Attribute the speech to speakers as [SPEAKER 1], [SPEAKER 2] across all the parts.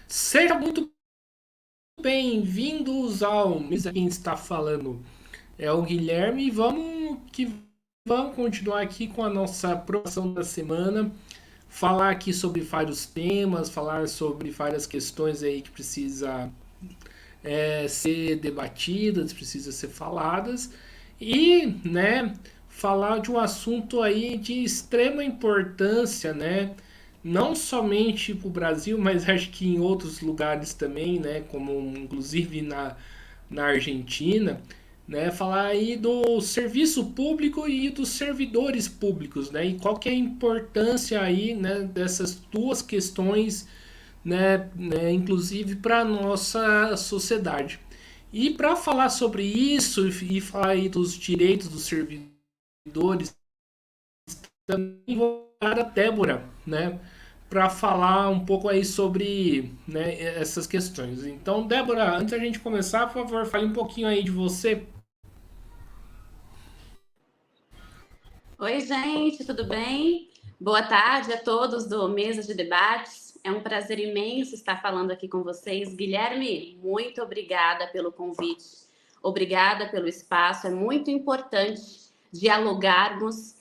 [SPEAKER 1] Seja muito bem-vindos ao Mesa. Quem está falando é o Guilherme. Vamos continuar aqui com a nossa programação da semana. Falar aqui sobre vários temas, falar sobre várias questões aí que precisa ser debatidas, precisa ser faladas e, né, falar de um assunto aí de extrema importância, né? Não somente para o Brasil, mas acho que em outros lugares também, né? Como inclusive na Argentina, né? Falar aí do serviço público e dos servidores públicos, né? E qual que é a importância aí, né? Dessas duas questões, né, inclusive para a nossa sociedade. E para falar sobre isso e falar aí dos direitos dos servidores, também vou dar a Débora, né, para falar um pouco aí sobre, né, essas questões. Então, Débora, antes da gente começar, por favor, fale um pouquinho aí de você.
[SPEAKER 2] Oi, gente, tudo bem? Boa tarde a todos do Mesa de Debates. É um prazer imenso estar falando aqui com vocês. Guilherme, muito obrigada pelo convite, obrigada pelo espaço. É muito importante dialogarmos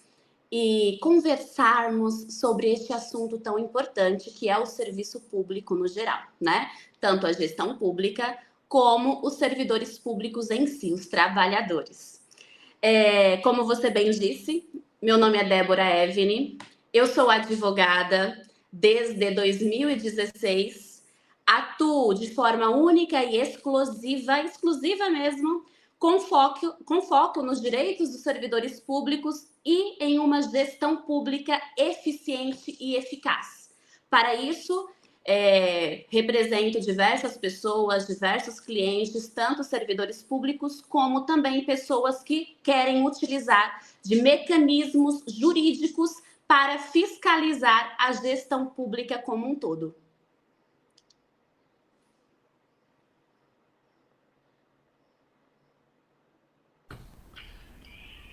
[SPEAKER 2] e conversarmos sobre este assunto tão importante que é o serviço público no geral, né? Tanto a gestão pública como os servidores públicos em si, os trabalhadores. Como você bem disse, meu nome é Débora Evne, eu sou advogada desde 2016, atuo de forma única e exclusiva mesmo, com foco nos direitos dos servidores públicos e em uma gestão pública eficiente e eficaz. Para isso, represento diversas pessoas, diversos clientes, tanto servidores públicos como também pessoas que querem utilizar de mecanismos jurídicos para fiscalizar a gestão pública como um todo.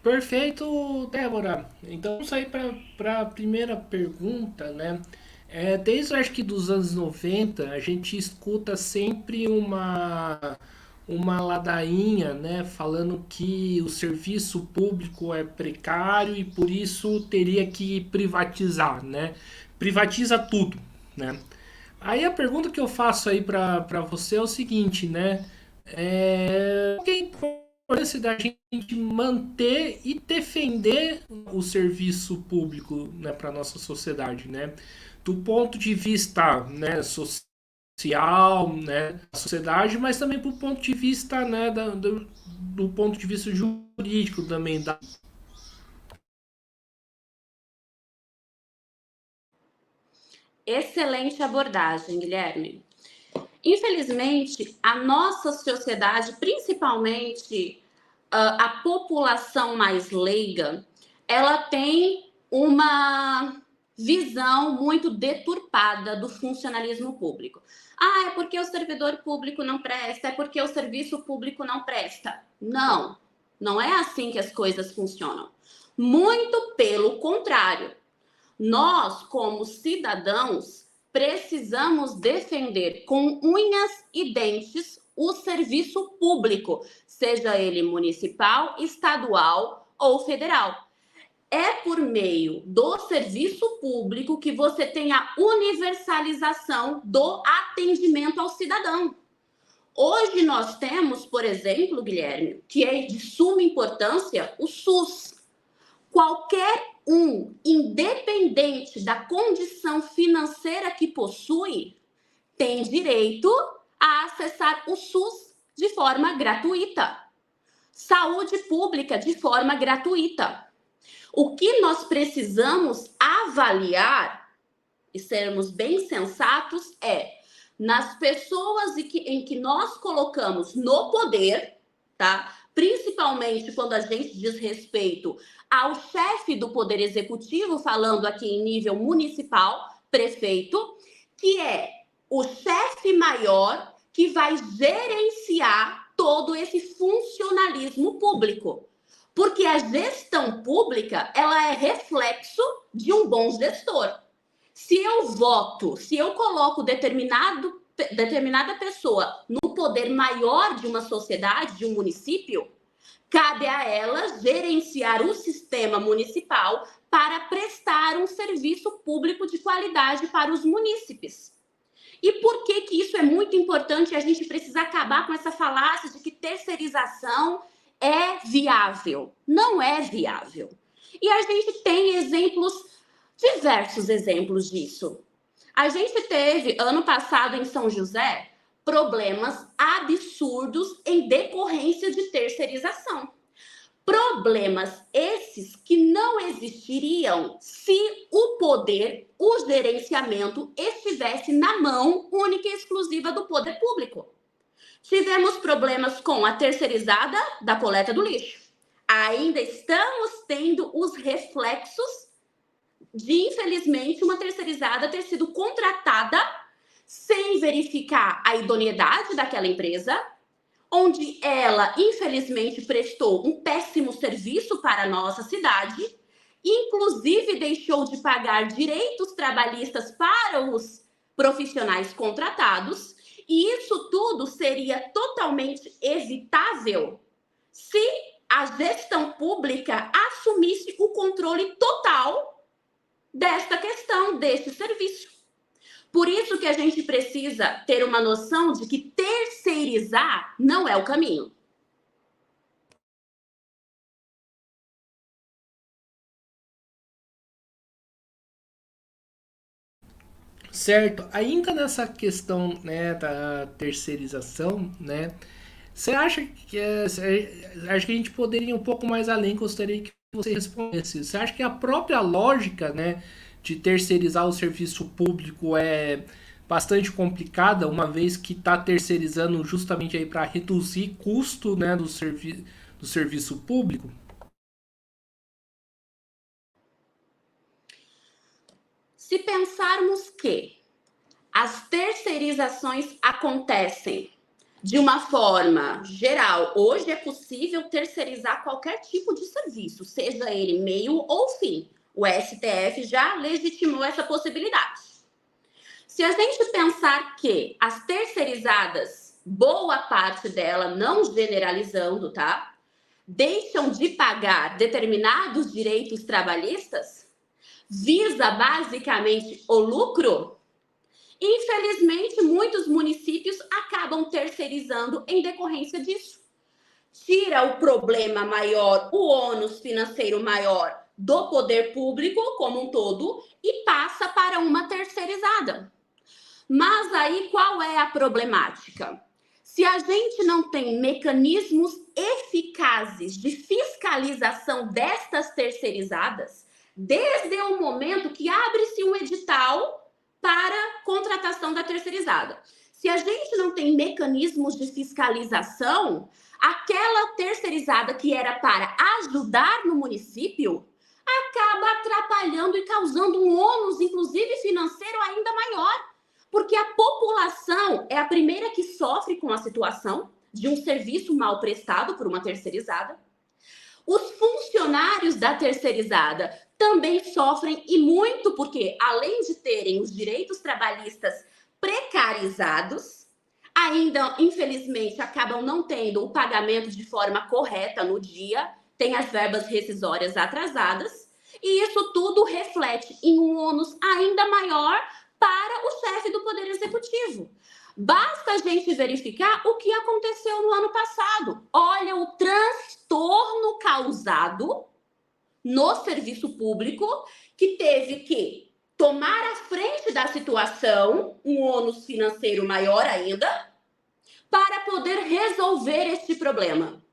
[SPEAKER 1] Perfeito, Débora. Então vamos aí para a primeira pergunta, né? Desde acho que dos anos 90 a gente escuta sempre uma ladainha, né, falando que o serviço público é precário e por isso teria que privatizar, né? Privatiza tudo, né? Aí a pergunta que eu faço aí para você é o seguinte, né? Qual que é a importância da gente manter e defender o serviço público, né, para nossa sociedade, né? Do ponto de vista, né, social, né, da sociedade, mas também do ponto de vista, né, do ponto de vista jurídico também.
[SPEAKER 2] Excelente abordagem, Guilherme. Infelizmente, a nossa sociedade, principalmente a população mais leiga, ela tem uma visão muito deturpada do funcionalismo público. Ah, é porque o servidor público não presta, é porque o serviço público não presta. Não, não é assim que as coisas funcionam. Muito pelo contrário. Nós, como cidadãos, precisamos defender com unhas e dentes o serviço público, seja ele municipal, estadual ou federal. É por meio do serviço público que você tem a universalização do atendimento ao cidadão. Hoje nós temos, por exemplo, Guilherme, que é de suma importância, o SUS. Qualquer um, independente da condição financeira que possui, tem direito a acessar o SUS de forma gratuita. Saúde pública de forma gratuita. O que nós precisamos avaliar e sermos bem sensatos é nas pessoas em que nós colocamos no poder, tá? Principalmente quando a gente diz respeito ao chefe do Poder Executivo, falando aqui em nível municipal, prefeito, que é o chefe maior que vai gerenciar todo esse funcionalismo público. Porque a gestão pública, ela é reflexo de um bom gestor. Se eu voto, se eu coloco determinado determinada pessoa no poder maior de uma sociedade, de um município, cabe a ela gerenciar o sistema municipal para prestar um serviço público de qualidade para os munícipes. E por que que isso é muito importante? A gente precisa acabar com essa falácia de que terceirização é viável. Não é viável. E a gente tem diversos exemplos disso. A gente teve, ano passado, em São José, problemas absurdos em decorrência de terceirização. Problemas esses que não existiriam se o poder, o gerenciamento estivesse na mão única e exclusiva do poder público. Tivemos problemas com a terceirizada da coleta do lixo. Ainda estamos tendo os reflexos de, infelizmente, uma terceirizada ter sido contratada sem verificar a idoneidade daquela empresa, onde ela, infelizmente, prestou um péssimo serviço para a nossa cidade, inclusive deixou de pagar direitos trabalhistas para os profissionais contratados, e isso tudo seria totalmente evitável se a gestão pública assumisse o controle total desta questão, deste serviço. Por isso que a gente precisa ter uma noção de que terceirizar não é o caminho.
[SPEAKER 1] Certo. Ainda nessa questão, né, da terceirização, né, você acha que acho que a gente poderia ir um pouco mais além, gostaria que você respondesse. Você acha que a própria lógica, né, de terceirizar o serviço público é bastante complicada, uma vez que está terceirizando justamente aí para reduzir custo, né, do serviço público?
[SPEAKER 2] Se pensarmos que as terceirizações acontecem de uma forma geral, hoje é possível terceirizar qualquer tipo de serviço, seja ele meio ou fim. O STF já legitimou essa possibilidade. Se a gente pensar que as terceirizadas, boa parte dela, não generalizando, tá? Deixam de pagar determinados direitos trabalhistas, visa basicamente o lucro, infelizmente muitos municípios acabam terceirizando em decorrência disso. Tira o problema maior, o ônus financeiro maior do poder público como um todo e passa para uma terceirizada. Mas aí qual é a problemática? Se a gente não tem mecanismos eficazes de fiscalização destas terceirizadas, desde o momento que abre-se um edital para contratação da terceirizada, se a gente não tem mecanismos de fiscalização, aquela terceirizada que era para ajudar no município acaba atrapalhando e causando um ônus, inclusive financeiro, ainda maior. Porque a população é a primeira que sofre com a situação de um serviço mal prestado por uma terceirizada. Os funcionários da terceirizada também sofrem e muito porque, além de terem os direitos trabalhistas precarizados, ainda, infelizmente, acabam não tendo o pagamento de forma correta no dia, tem as verbas rescisórias atrasadas, e isso tudo reflete em um ônus ainda maior para o chefe do Poder Executivo. Basta a gente verificar o que aconteceu no ano passado. Olha o transtorno causado no serviço público, que teve que tomar a frente da situação, um ônus financeiro maior ainda, para poder resolver este problema.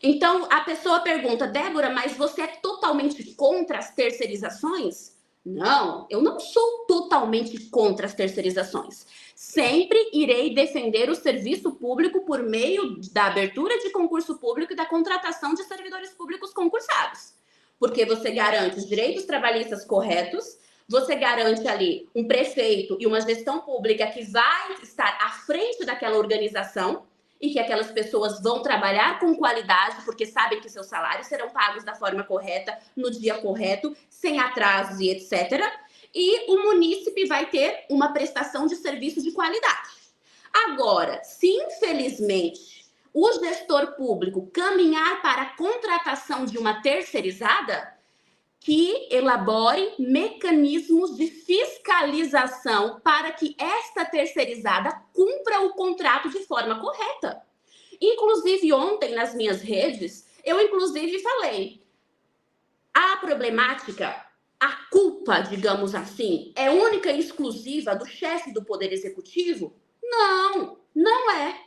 [SPEAKER 2] Então, a pessoa pergunta, Débora, mas você é totalmente contra as terceirizações? Não, eu não sou totalmente contra as terceirizações. Sempre irei defender o serviço público por meio da abertura de concurso público e da contratação de servidores públicos concursados. Porque você garante os direitos trabalhistas corretos, você garante ali um prefeito e uma gestão pública que vai estar à frente daquela organização e que aquelas pessoas vão trabalhar com qualidade, porque sabem que seus salários serão pagos da forma correta, no dia correto, sem atrasos e etc. E o munícipe vai ter uma prestação de serviço de qualidade. Agora, se infelizmente o gestor público caminhar para a contratação de uma terceirizada, que elabore mecanismos de fiscalização para que esta terceirizada cumpra o contrato de forma correta. Inclusive, ontem, nas minhas redes, eu inclusive falei, a problemática, a culpa, digamos assim, é única e exclusiva do chefe do Poder Executivo? Não, não é.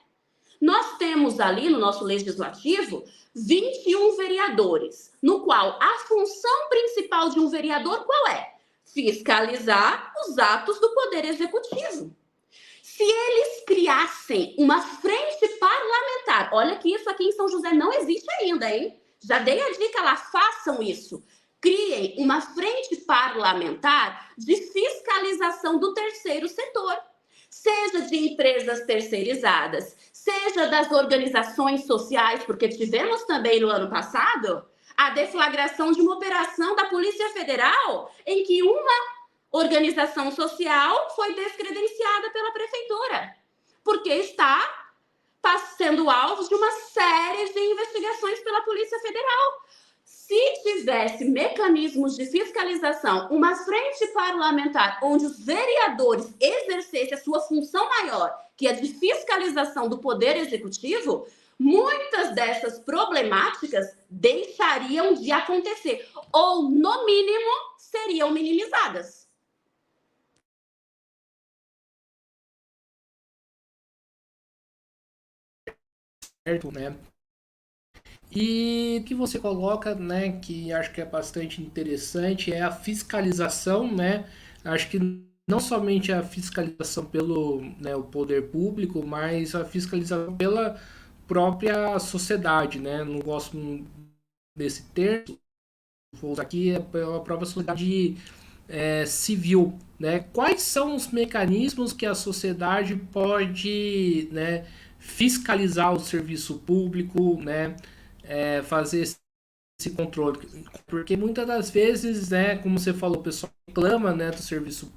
[SPEAKER 2] Nós temos ali no nosso legislativo 21 vereadores, no qual a função principal de um vereador qual é? Fiscalizar os atos do Poder Executivo. Se eles criassem uma frente parlamentar, olha que isso aqui em São José não existe ainda, hein? Já dei a dica lá, façam isso. Criem uma frente parlamentar de fiscalização do terceiro setor, seja de empresas terceirizadas, seja das organizações sociais, porque tivemos também no ano passado a deflagração de uma operação da Polícia Federal em que uma organização social foi descredenciada pela prefeitura, porque está sendo alvo de uma série de investigações pela Polícia Federal. Se tivesse mecanismos de fiscalização, uma frente parlamentar onde os vereadores exercessem a sua função maior, que é de fiscalização do Poder Executivo, muitas dessas problemáticas deixariam de acontecer, ou, no mínimo, seriam minimizadas.
[SPEAKER 1] Certo, né? E o que você coloca, né, que acho que é bastante interessante, é a fiscalização, né? Acho que não somente a fiscalização pelo, né, o poder público, mas a fiscalização pela própria sociedade, né? Não gosto desse termo, vou usar aqui, é pela própria sociedade civil, né? Quais são os mecanismos que a sociedade pode, né, fiscalizar o serviço público, né? Fazer esse controle, porque muitas das vezes, né, como você falou, o pessoal reclama, né, do serviço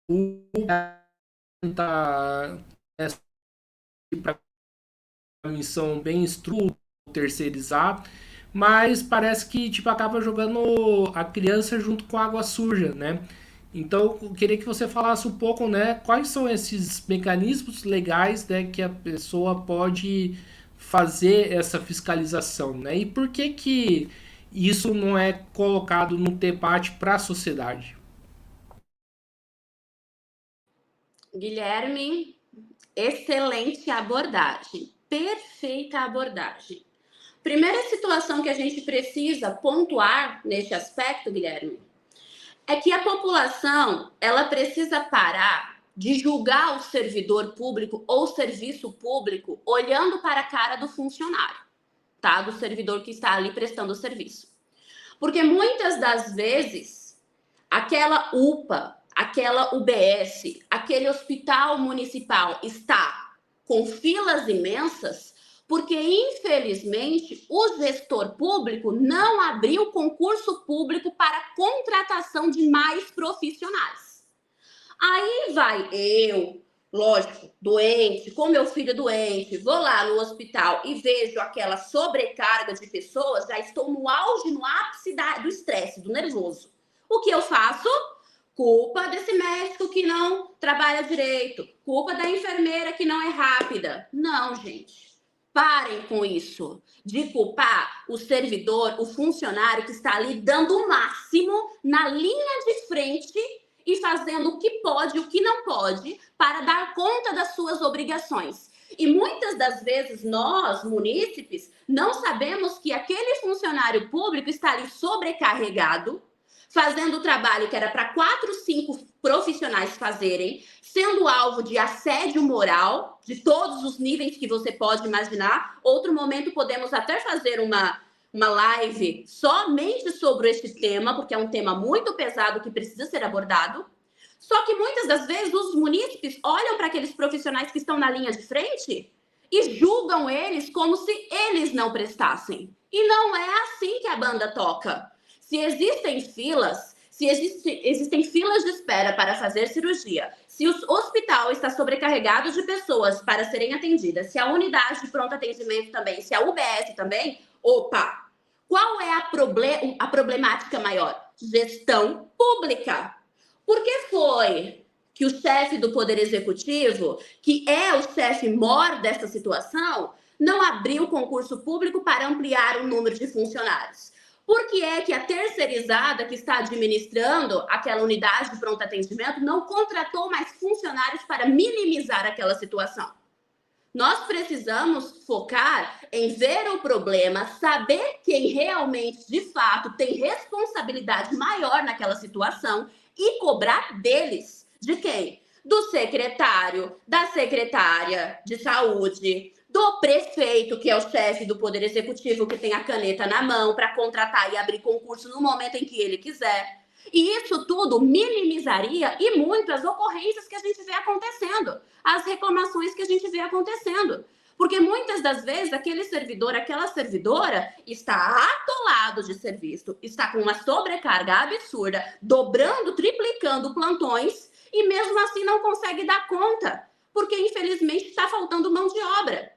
[SPEAKER 1] público, tá, para missão bem estruturada, terceirizar, mas parece que tipo acaba jogando a criança junto com a água suja, né? Então, eu queria que você falasse um pouco, né, quais são esses mecanismos legais, né, que a pessoa pode fazer essa fiscalização, né? E por que que isso não é colocado no debate para a sociedade?
[SPEAKER 2] Guilherme, excelente abordagem, perfeita abordagem. Primeira situação que a gente precisa pontuar neste aspecto, Guilherme, é que a população ela precisa parar de julgar o servidor público ou serviço público olhando para a cara do funcionário, tá? Do servidor que está ali prestando o serviço. Porque muitas das vezes, aquela UPA, aquela UBS, aquele hospital municipal está com filas imensas porque, infelizmente, o gestor público não abriu concurso público para contratação de mais profissionais. Aí vai eu, lógico, doente, com meu filho doente, vou lá no hospital e vejo aquela sobrecarga de pessoas, já estou no auge, no ápice do estresse, do nervoso. O que eu faço? Culpa desse médico que não trabalha direito, culpa da enfermeira que não é rápida. Não, gente. Parem com isso, de culpar o servidor, o funcionário que está ali dando o máximo na linha de frente e fazendo o que pode e o que não pode para dar conta das suas obrigações. E muitas das vezes nós, munícipes, não sabemos que aquele funcionário público está ali sobrecarregado, fazendo o trabalho que era para 4, 5 profissionais fazerem, sendo alvo de assédio moral, de todos os níveis que você pode imaginar. Outro momento podemos até fazer uma live somente sobre este tema, porque é um tema muito pesado que precisa ser abordado. Só que muitas das vezes os munícipes olham para aqueles profissionais que estão na linha de frente e julgam eles como se eles não prestassem. E não é assim que a banda toca. Se existem filas, se existem filas de espera para fazer cirurgia, se o hospital está sobrecarregado de pessoas para serem atendidas, se a unidade de pronto atendimento também, se a UBS também, opa! Qual é a problemática maior? Gestão pública. Por que foi que o chefe do Poder Executivo, que é o chefe mor dessa situação, não abriu concurso público para ampliar o número de funcionários? Por que é que a terceirizada que está administrando aquela unidade de pronto atendimento não contratou mais funcionários para minimizar aquela situação? Nós precisamos focar em ver o problema, saber quem realmente, de fato, tem responsabilidade maior naquela situação e cobrar deles. De quem? Do secretário, da secretária de saúde, do prefeito, que é o chefe do Poder Executivo, que tem a caneta na mão para contratar e abrir concurso no momento em que ele quiser. E isso tudo minimizaria e muito as ocorrências que a gente vê acontecendo, as reclamações que a gente vê acontecendo. Porque muitas das vezes aquele servidor, aquela servidora está atolado de serviço, está com uma sobrecarga absurda, dobrando, triplicando plantões e mesmo assim não consegue dar conta, porque infelizmente está faltando mão de obra.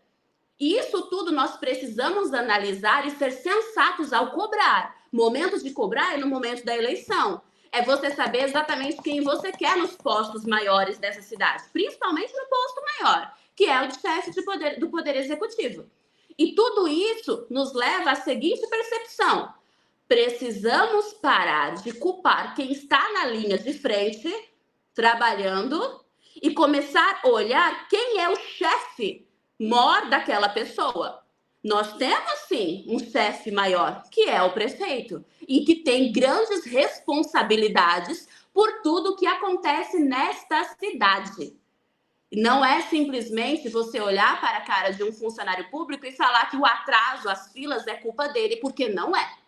[SPEAKER 2] E isso tudo nós precisamos analisar e ser sensatos ao cobrar. Momento de cobrar é no momento da eleição. É você saber exatamente quem você quer nos postos maiores dessa cidade, principalmente no posto maior, que é o de chefe do Poder Executivo. E tudo isso nos leva à seguinte percepção: precisamos parar de culpar quem está na linha de frente, trabalhando, e começar a olhar quem é o chefe mor daquela pessoa. Nós temos, sim, um chefe maior, que é o prefeito, e que tem grandes responsabilidades por tudo que acontece nesta cidade. Não é simplesmente você olhar para a cara de um funcionário público e falar que o atraso, as filas, é culpa dele, porque não é.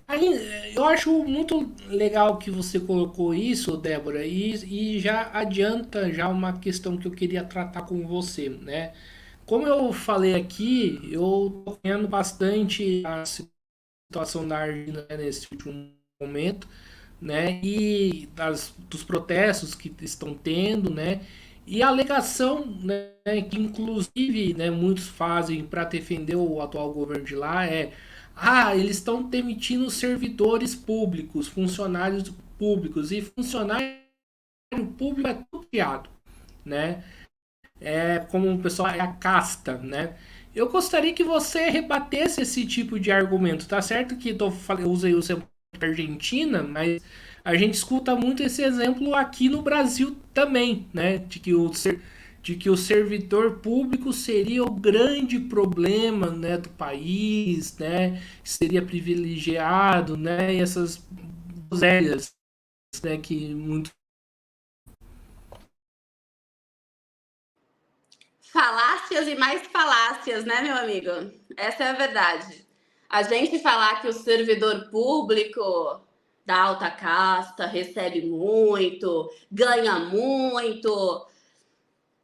[SPEAKER 1] Aí, eu acho muito legal que você colocou isso, Débora, e já adianta já uma questão que eu queria tratar com você, né? Como eu falei aqui, eu tô vendo bastante a situação da Argentina, né, nesse último momento, né? E dos protestos que estão tendo, né? E a alegação, né, que inclusive, né, muitos fazem para defender o atual governo de lá eles estão demitindo servidores públicos, funcionários públicos, e funcionário público é tudo piado, né? É como o pessoal é a casta, né? Eu gostaria que você rebatesse esse tipo de argumento. Tá certo que eu usei o exemplo da Argentina, mas a gente escuta muito esse exemplo aqui no Brasil também, né? De que o servidor público seria o grande problema, né, do país, né? Seria privilegiado, né? E essas groselhas, né, que muito.
[SPEAKER 2] Falácias e mais falácias, né, meu amigo? Essa é a verdade. A gente falar que o servidor público da alta casta recebe muito, ganha muito,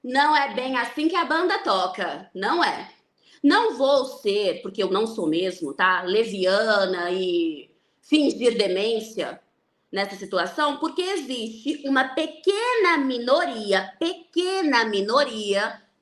[SPEAKER 2] não é bem assim que a banda toca, não é. Não vou ser, porque eu não sou mesmo, tá? Leviana e fingir demência nessa situação, porque existe uma pequena minoria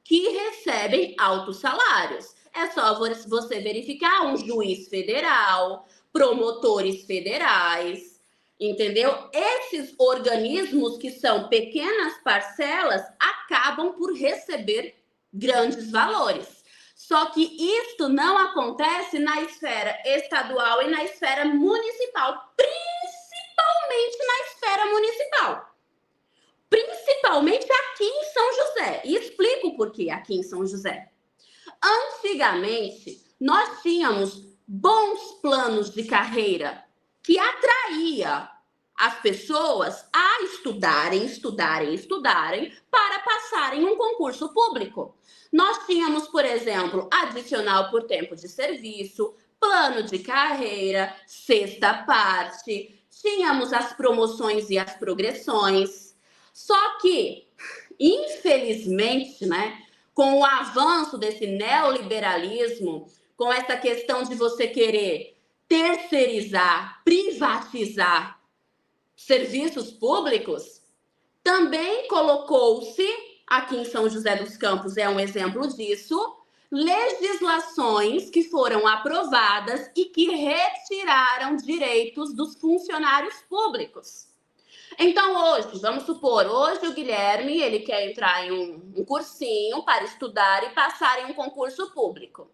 [SPEAKER 2] que recebem altos salários. É só você verificar um juiz federal, promotores federais, entendeu? Esses organismos que são pequenas parcelas acabam por receber grandes valores. Só que isto não acontece na esfera estadual e na esfera municipal, principalmente na esfera municipal. Principalmente aqui em São José. E explico por que aqui em São José. Antigamente, nós tínhamos bons planos de carreira que atraía as pessoas a estudarem para passarem um concurso público. Nós tínhamos, por exemplo, adicional por tempo de serviço, plano de carreira, sexta parte, tínhamos as promoções e as progressões. Só que, infelizmente, né, com o avanço desse neoliberalismo, com essa questão de você querer terceirizar, privatizar serviços públicos, também colocou-se, aqui em São José dos Campos é um exemplo disso, legislações que foram aprovadas e que retiraram direitos dos funcionários públicos. Então, hoje, vamos supor, hoje o Guilherme, ele quer entrar em um cursinho para estudar e passar em um concurso público.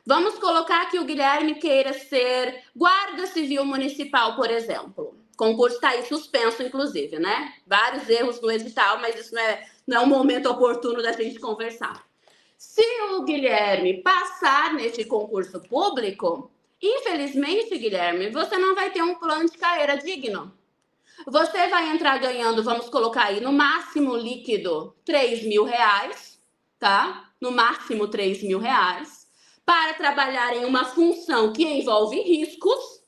[SPEAKER 2] Vamos colocar que o Guilherme queira ser guarda civil municipal, por exemplo. O concurso está aí suspenso, inclusive, né? Vários erros no edital, mas isso não é um momento oportuno da gente conversar. Se o Guilherme passar nesse concurso público, infelizmente, Guilherme, você não vai ter um plano de carreira digno. Você vai entrar ganhando, vamos colocar aí, no máximo líquido, R$3.000, tá? No máximo R$3.000, para trabalhar em uma função que envolve riscos,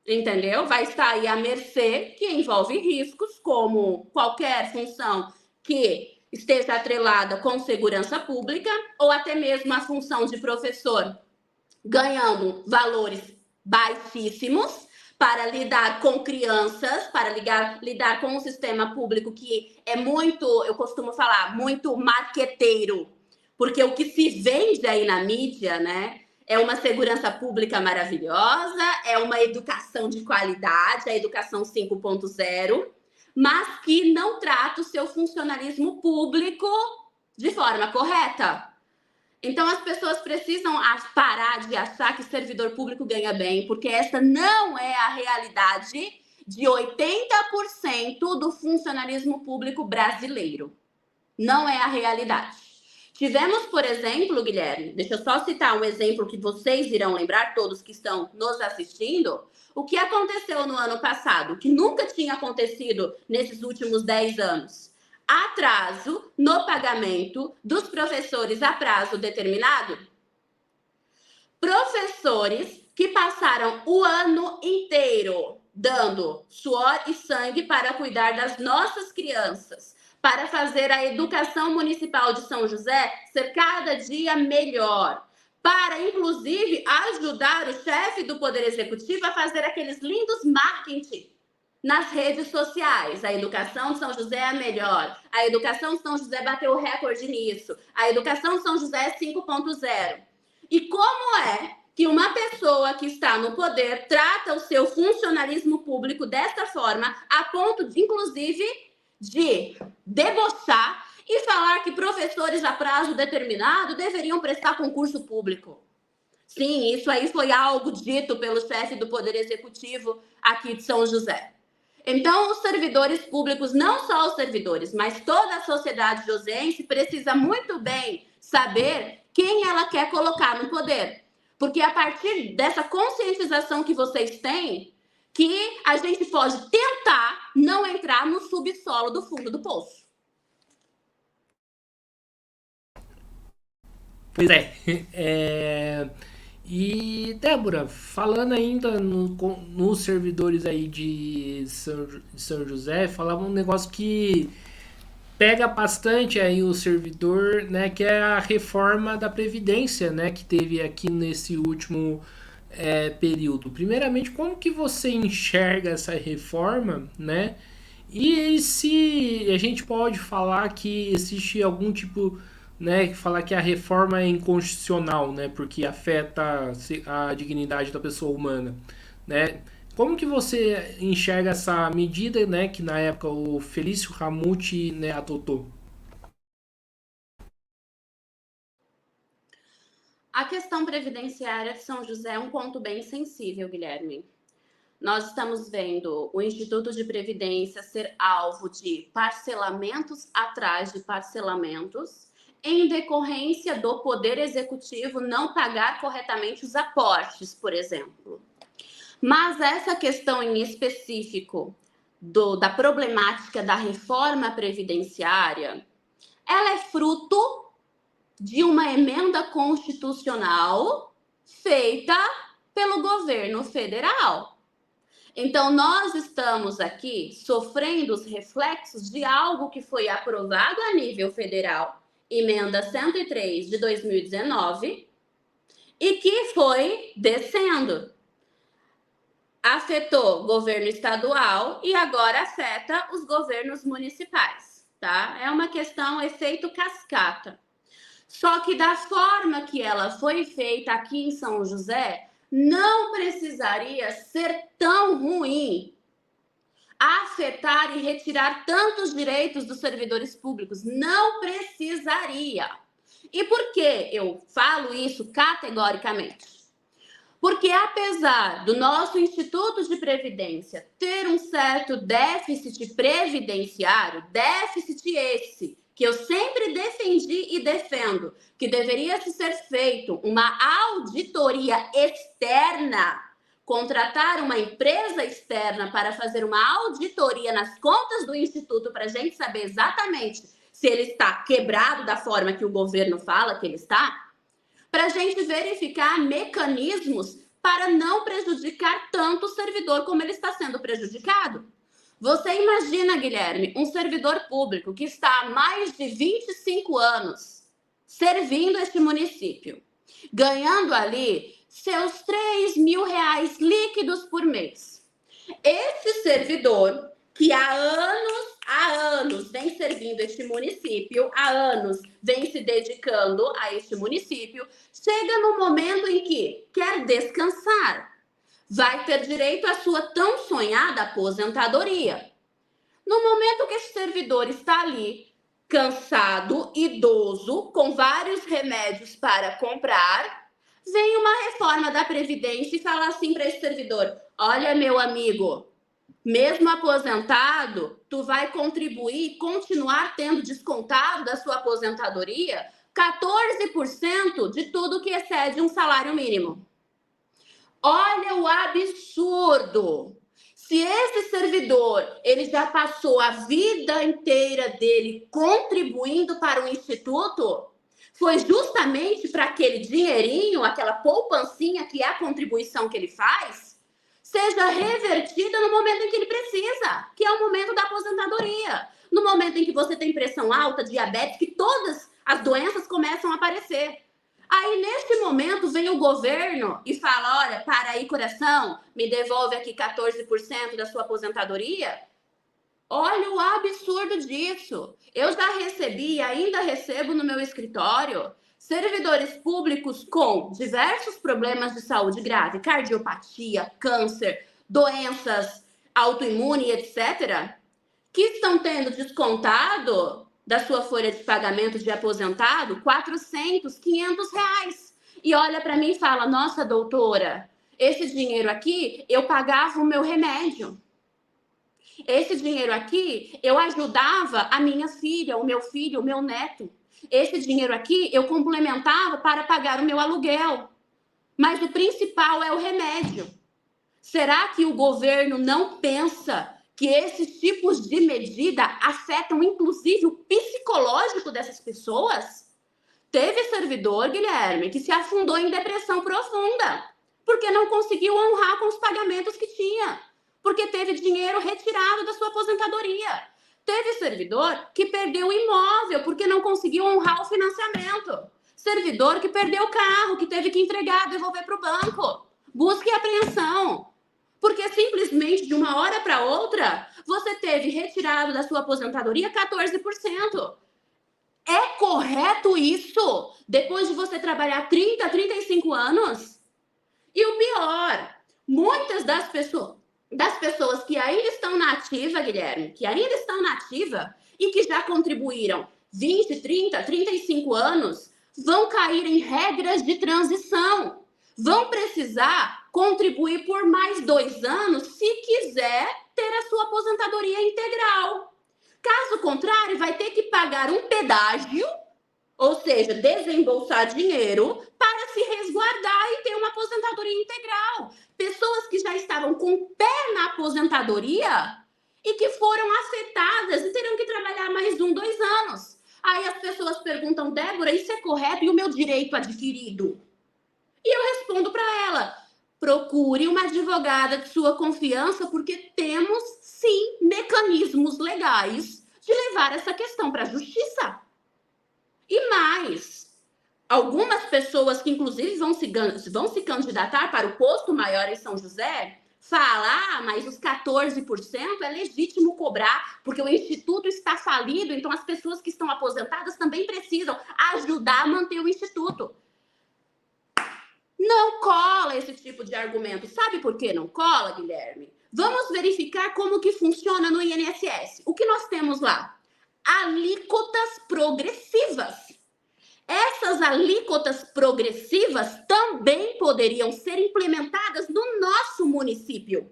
[SPEAKER 2] entendeu? Vai estar aí à mercê, que envolve riscos, como qualquer função que esteja atrelada com segurança pública, ou até mesmo a função de professor, ganhando valores baixíssimos, para lidar com crianças, para lidar com um sistema público que é muito, eu costumo falar, muito marqueteiro, porque o que se vende aí na mídia, né, é uma segurança pública maravilhosa, é uma educação de qualidade, a educação 5.0, mas que não trata o seu funcionalismo público de forma correta. Então, as pessoas precisam parar de achar que servidor público ganha bem, porque essa não é a realidade de 80% do funcionalismo público brasileiro. Não é a realidade. Tivemos, por exemplo, Guilherme, deixa eu só citar um exemplo que vocês irão lembrar, todos que estão nos assistindo, o que aconteceu no ano passado, que nunca tinha acontecido nesses últimos 10 anos. Atraso no pagamento dos professores a prazo determinado. Professores que passaram o ano inteiro dando suor e sangue para cuidar das nossas crianças, para fazer a educação municipal de São José ser cada dia melhor, para, inclusive, ajudar o chefe do Poder Executivo a fazer aqueles lindos marketing nas redes sociais. A educação de São José é a melhor. A educação de São José bateu o recorde nisso. A educação de São José é 5.0. E como é que uma pessoa que está no poder trata o seu funcionalismo público dessa forma, a ponto, de, inclusive, de debochar e falar que professores a prazo determinado deveriam prestar concurso público? Sim, isso aí foi algo dito pelo chefe do Poder Executivo aqui de São José. Então, os servidores públicos, não só os servidores, mas toda a sociedade josense precisa muito bem saber quem ela quer colocar no poder. Porque a partir dessa conscientização que vocês têm, que a gente pode tentar não entrar no subsolo do fundo do poço.
[SPEAKER 1] Pois E, Débora, falando ainda nos servidores aí de São José, falava um negócio que pega bastante aí o servidor, né, que é a reforma da Previdência, né, que teve aqui nesse último período. Primeiramente, como que você enxerga essa reforma, né? E se a gente pode falar que existe algum tipo, né, falar que a reforma é inconstitucional, né, porque afeta a dignidade da pessoa humana, né? Como que você enxerga essa medida, né, que na época o Felício Ramute, né, adotou?
[SPEAKER 2] A questão previdenciária de São José é um ponto bem sensível, Guilherme. Nós estamos vendo o Instituto de Previdência ser alvo de parcelamentos atrás de parcelamentos, em decorrência do Poder Executivo não pagar corretamente os aportes, por exemplo. Mas essa questão em específico da problemática da reforma previdenciária, ela é fruto de uma emenda constitucional feita pelo governo federal. Então, nós estamos aqui sofrendo os reflexos de algo que foi aprovado a nível federal, emenda 103 de 2019, e que foi descendo. afetou o governo estadual e agora afeta os governos municipais, tá? É uma questão efeito cascata. Só que da forma que ela foi feita aqui em São José, não precisaria ser tão ruim, afetar e retirar tantos direitos dos servidores públicos. Não precisaria. E por que eu falo isso categoricamente? Porque apesar do nosso Instituto de Previdência ter um certo déficit previdenciário, déficit esse que eu sempre defendi e defendo, que deveria ser feito uma auditoria externa, contratar uma empresa externa para fazer uma auditoria nas contas do Instituto para a gente saber exatamente se ele está quebrado da forma que o governo fala que ele está, para a gente verificar mecanismos para não prejudicar tanto o servidor como ele está sendo prejudicado. Você imagina, Guilherme, um servidor público que está há mais de 25 anos servindo este município, ganhando ali seus R$ 3.000 líquidos por mês. Esse servidor que há anos vem servindo este município, há anos vem se dedicando a este município, chega no momento em que quer descansar, vai ter direito à sua tão sonhada aposentadoria. No momento que esse servidor está ali, cansado, idoso, com vários remédios para comprar, vem uma reforma da Previdência e fala assim para esse servidor: olha, meu amigo, mesmo aposentado, tu vai contribuir, continuar tendo descontado da sua aposentadoria 14% de tudo que excede um salário mínimo. Olha o absurdo! Se esse servidor, ele já passou a vida inteira dele contribuindo para o Instituto, foi justamente para aquele dinheirinho, aquela poupancinha que é a contribuição que ele faz, seja revertida no momento em que ele precisa, que é o momento da aposentadoria. No momento em que você tem pressão alta, diabetes, que todas as doenças começam a aparecer. Aí, neste momento, vem o governo e fala: olha, para aí, coração, me devolve aqui 14% da sua aposentadoria. Olha o absurdo disso. Eu já recebi e ainda recebo no meu escritório servidores públicos com diversos problemas de saúde grave, cardiopatia, câncer, doenças autoimunes, etc., que estão tendo descontado da sua folha de pagamento de aposentado R$ 400, R$ 500. E olha para mim e fala: nossa, doutora, esse dinheiro aqui eu pagava o meu remédio. Esse dinheiro aqui eu ajudava a minha filha, o meu filho, o meu neto. Esse dinheiro aqui eu complementava para pagar o meu aluguel. Mas o principal é o remédio. Será que o governo não pensa que esses tipos de medida afetam inclusive o psicológico dessas pessoas? Teve servidor, Guilherme, que se afundou em depressão profunda, porque não conseguiu honrar com os pagamentos que tinha, porque teve dinheiro retirado da sua aposentadoria. Teve servidor que perdeu o imóvel, porque não conseguiu honrar o financiamento. Servidor que perdeu o carro, que teve que entregar, devolver para o banco. Busca e apreensão. Porque simplesmente de uma hora para outra, você teve retirado da sua aposentadoria 14%. É correto isso? Depois de você trabalhar 30, 35 anos? E o pior, muitas das pessoas que ainda estão na ativa, Guilherme, que ainda estão na ativa e que já contribuíram 20, 30, 35 anos, vão cair em regras de transição. Vão precisar contribuir por mais 2 anos se quiser ter a sua aposentadoria integral. Caso contrário, vai ter que pagar um pedágio, ou seja, desembolsar dinheiro para se resguardar e ter uma aposentadoria integral. Pessoas que já estavam com o pé na aposentadoria e que foram afetadas e terão que trabalhar mais 1, 2 anos. Aí as pessoas perguntam: Débora, isso é correto? E o meu direito adquirido? E eu respondo para ela: procure uma advogada de sua confiança, porque temos, sim, mecanismos legais de levar essa questão para a justiça. E mais, algumas pessoas que, inclusive, vão se candidatar para o posto maior em São José, fala, mas os 14% é legítimo cobrar, porque o Instituto está falido, então as pessoas que estão aposentadas também precisam ajudar a manter o Instituto. Não cola esse tipo de argumento. Sabe por que não cola, Guilherme? Vamos verificar como que funciona no INSS. O que nós temos lá? Alíquotas progressivas. Essas alíquotas progressivas também poderiam ser implementadas no nosso município.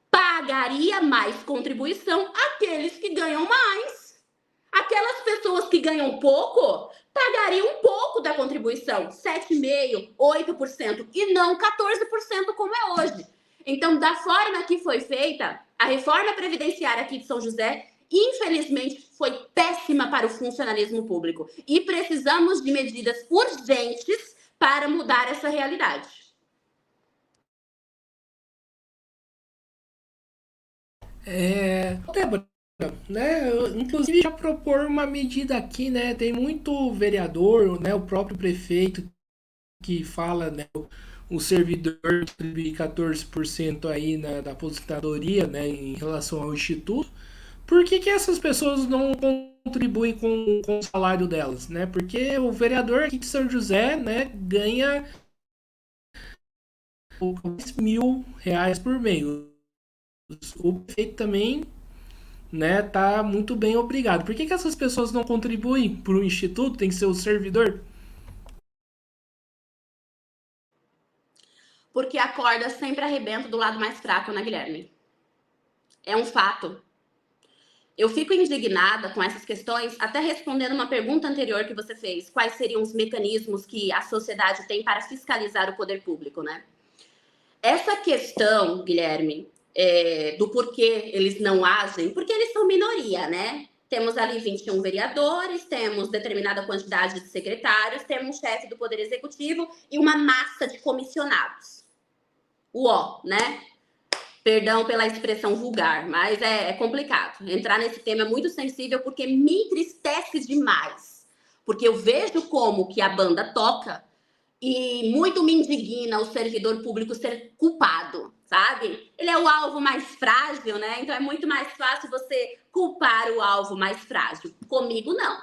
[SPEAKER 2] Pagaria mais contribuição aqueles que ganham mais. Aquelas pessoas que ganham pouco pagariam um pouco da contribuição, 7,5%, 8%, e não 14% como é hoje. Então, da forma que foi feita, a reforma previdenciária aqui de São José, infelizmente, foi péssima para o funcionalismo público. E precisamos de medidas urgentes para mudar essa realidade.
[SPEAKER 1] Débora, né? Inclusive já propor uma medida aqui, né? Tem muito vereador, né? O próprio prefeito que fala, né? O servidor contribui 14% aí da aposentadoria, né? Em relação ao instituto. Por que essas pessoas não contribuem com o salário delas, né? Porque o vereador aqui de São José, né? Ganha R$ 1.000 por mês. O prefeito também, né, tá muito bem, obrigado. Por que essas pessoas não contribuem para o instituto? Tem que ser o servidor?
[SPEAKER 2] Porque a corda sempre arrebenta do lado mais fraco, né, Guilherme? É um fato. Eu fico indignada com essas questões, até respondendo uma pergunta anterior que você fez. Quais seriam os mecanismos que a sociedade tem para fiscalizar o poder público, né? Essa questão, Guilherme, do porquê eles não agem, porque eles são minoria, né? Temos ali 21 vereadores, temos determinada quantidade de secretários, temos um chefe do Poder Executivo e uma massa de comissionados. Né? Perdão pela expressão vulgar, mas é complicado. Entrar nesse tema é muito sensível porque me entristece demais. Porque eu vejo como que a banda toca e muito me indigna o servidor público ser culpado, sabe? Ele é o alvo mais frágil, né? Então é muito mais fácil você culpar o alvo mais frágil. Comigo, não.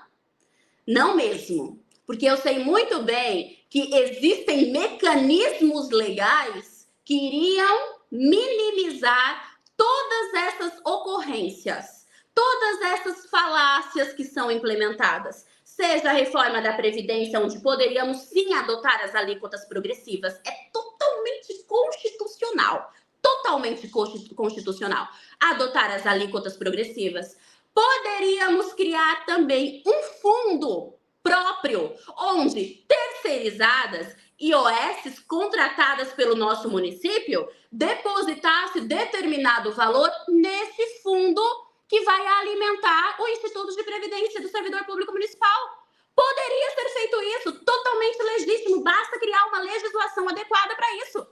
[SPEAKER 2] Não mesmo. Porque eu sei muito bem que existem mecanismos legais que iriam minimizar todas essas ocorrências, todas essas falácias que são implementadas. Seja a reforma da Previdência, onde poderíamos sim adotar as alíquotas progressivas. É totalmente constitucional. Totalmente constitucional. Adotar as alíquotas progressivas. Poderíamos criar também um fundo próprio, onde terceirizadas IOS contratadas pelo nosso município depositasse determinado valor nesse fundo que vai alimentar o Instituto de Previdência do Servidor Público Municipal. Poderia ser feito isso, totalmente legítimo, basta criar uma legislação adequada para isso.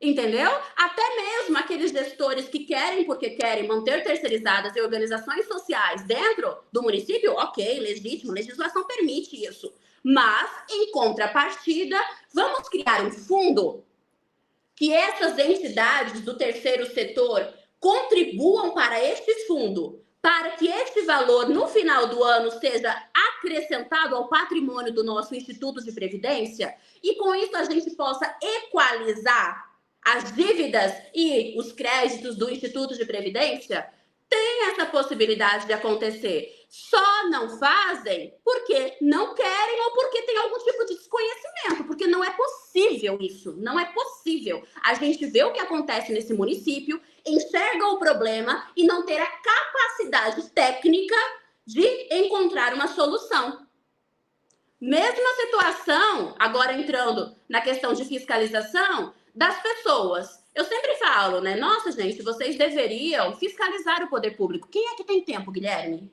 [SPEAKER 2] Entendeu? Até mesmo aqueles gestores que querem, porque querem manter terceirizadas e organizações sociais dentro do município, ok, legítimo, legislação permite isso. Mas, em contrapartida, vamos criar um fundo que essas entidades do terceiro setor contribuam para este fundo, para que este valor, no final do ano, seja acrescentado ao patrimônio do nosso Instituto de Previdência e, com isso, a gente possa equalizar as dívidas e os créditos do Instituto de Previdência. Tem essa possibilidade de acontecer. Só não fazem porque não querem ou porque tem algum tipo de desconhecimento, porque não é possível isso, não é possível. A gente vê o que acontece nesse município, enxerga o problema e não ter a capacidade técnica de encontrar uma solução. Mesma situação, agora entrando na questão de fiscalização das pessoas. Eu sempre falo, né? Nossa, gente, vocês deveriam fiscalizar o poder público. Quem é que tem tempo, Guilherme?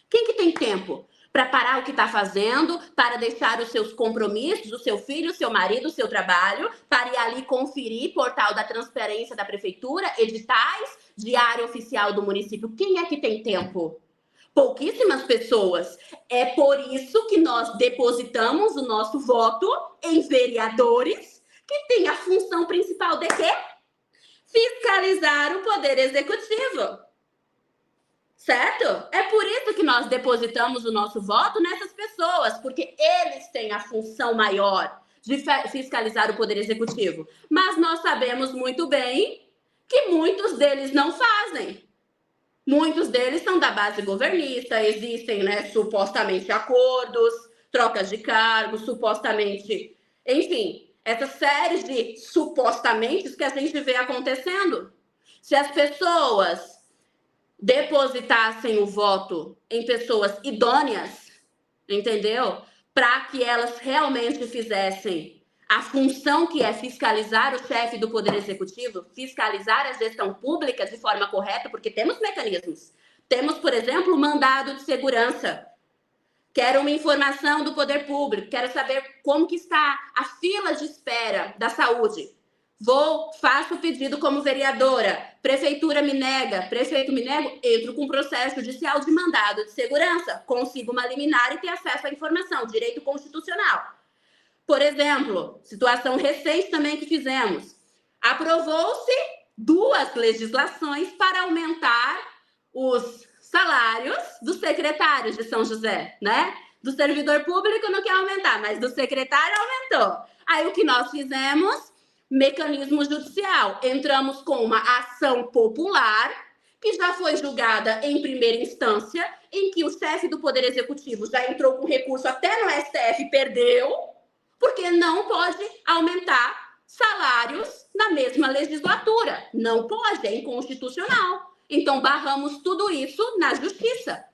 [SPEAKER 2] Quem que tem tempo para parar o que está fazendo, para deixar os seus compromissos, o seu filho, o seu marido, o seu trabalho, para ir ali conferir portal da transparência da prefeitura, editais, diário oficial do município? Quem é que tem tempo? Pouquíssimas pessoas. É por isso que nós depositamos o nosso voto em vereadores que têm a função principal de quê? fiscalizar o poder executivo. Certo? É por isso que nós depositamos o nosso voto nessas pessoas, porque eles têm a função maior de fiscalizar o poder executivo. Mas nós sabemos muito bem que muitos deles não fazem. Muitos deles são da base governista, existem, né, supostamente acordos, trocas de cargos, supostamente, enfim, essa série de supostamente que a gente vê acontecendo. Se as pessoas depositassem o voto em pessoas idôneas, entendeu? Para que elas realmente fizessem a função que é fiscalizar o chefe do Poder Executivo, fiscalizar a gestão pública de forma correta, porque temos mecanismos. Temos, por exemplo, o mandado de segurança. Quero uma informação do poder público, quero saber como que está a fila de espera da saúde. Faço o pedido como vereadora, prefeitura me nega, prefeito me nega, entro com processo judicial de mandado de segurança, consigo uma liminar e ter acesso à informação, direito constitucional. Por exemplo, situação recente também que fizemos, aprovou-se 2 legislações para aumentar os salários dos secretários de São José, né? Do servidor público não quer aumentar, mas do secretário aumentou. Aí o que nós fizemos? Mecanismo judicial. Entramos com uma ação popular que já foi julgada em primeira instância, em que o chefe do Poder Executivo já entrou com recurso até no STF e perdeu, porque não pode aumentar salários na mesma legislatura. Não pode, é inconstitucional. Então, barramos tudo isso na justiça.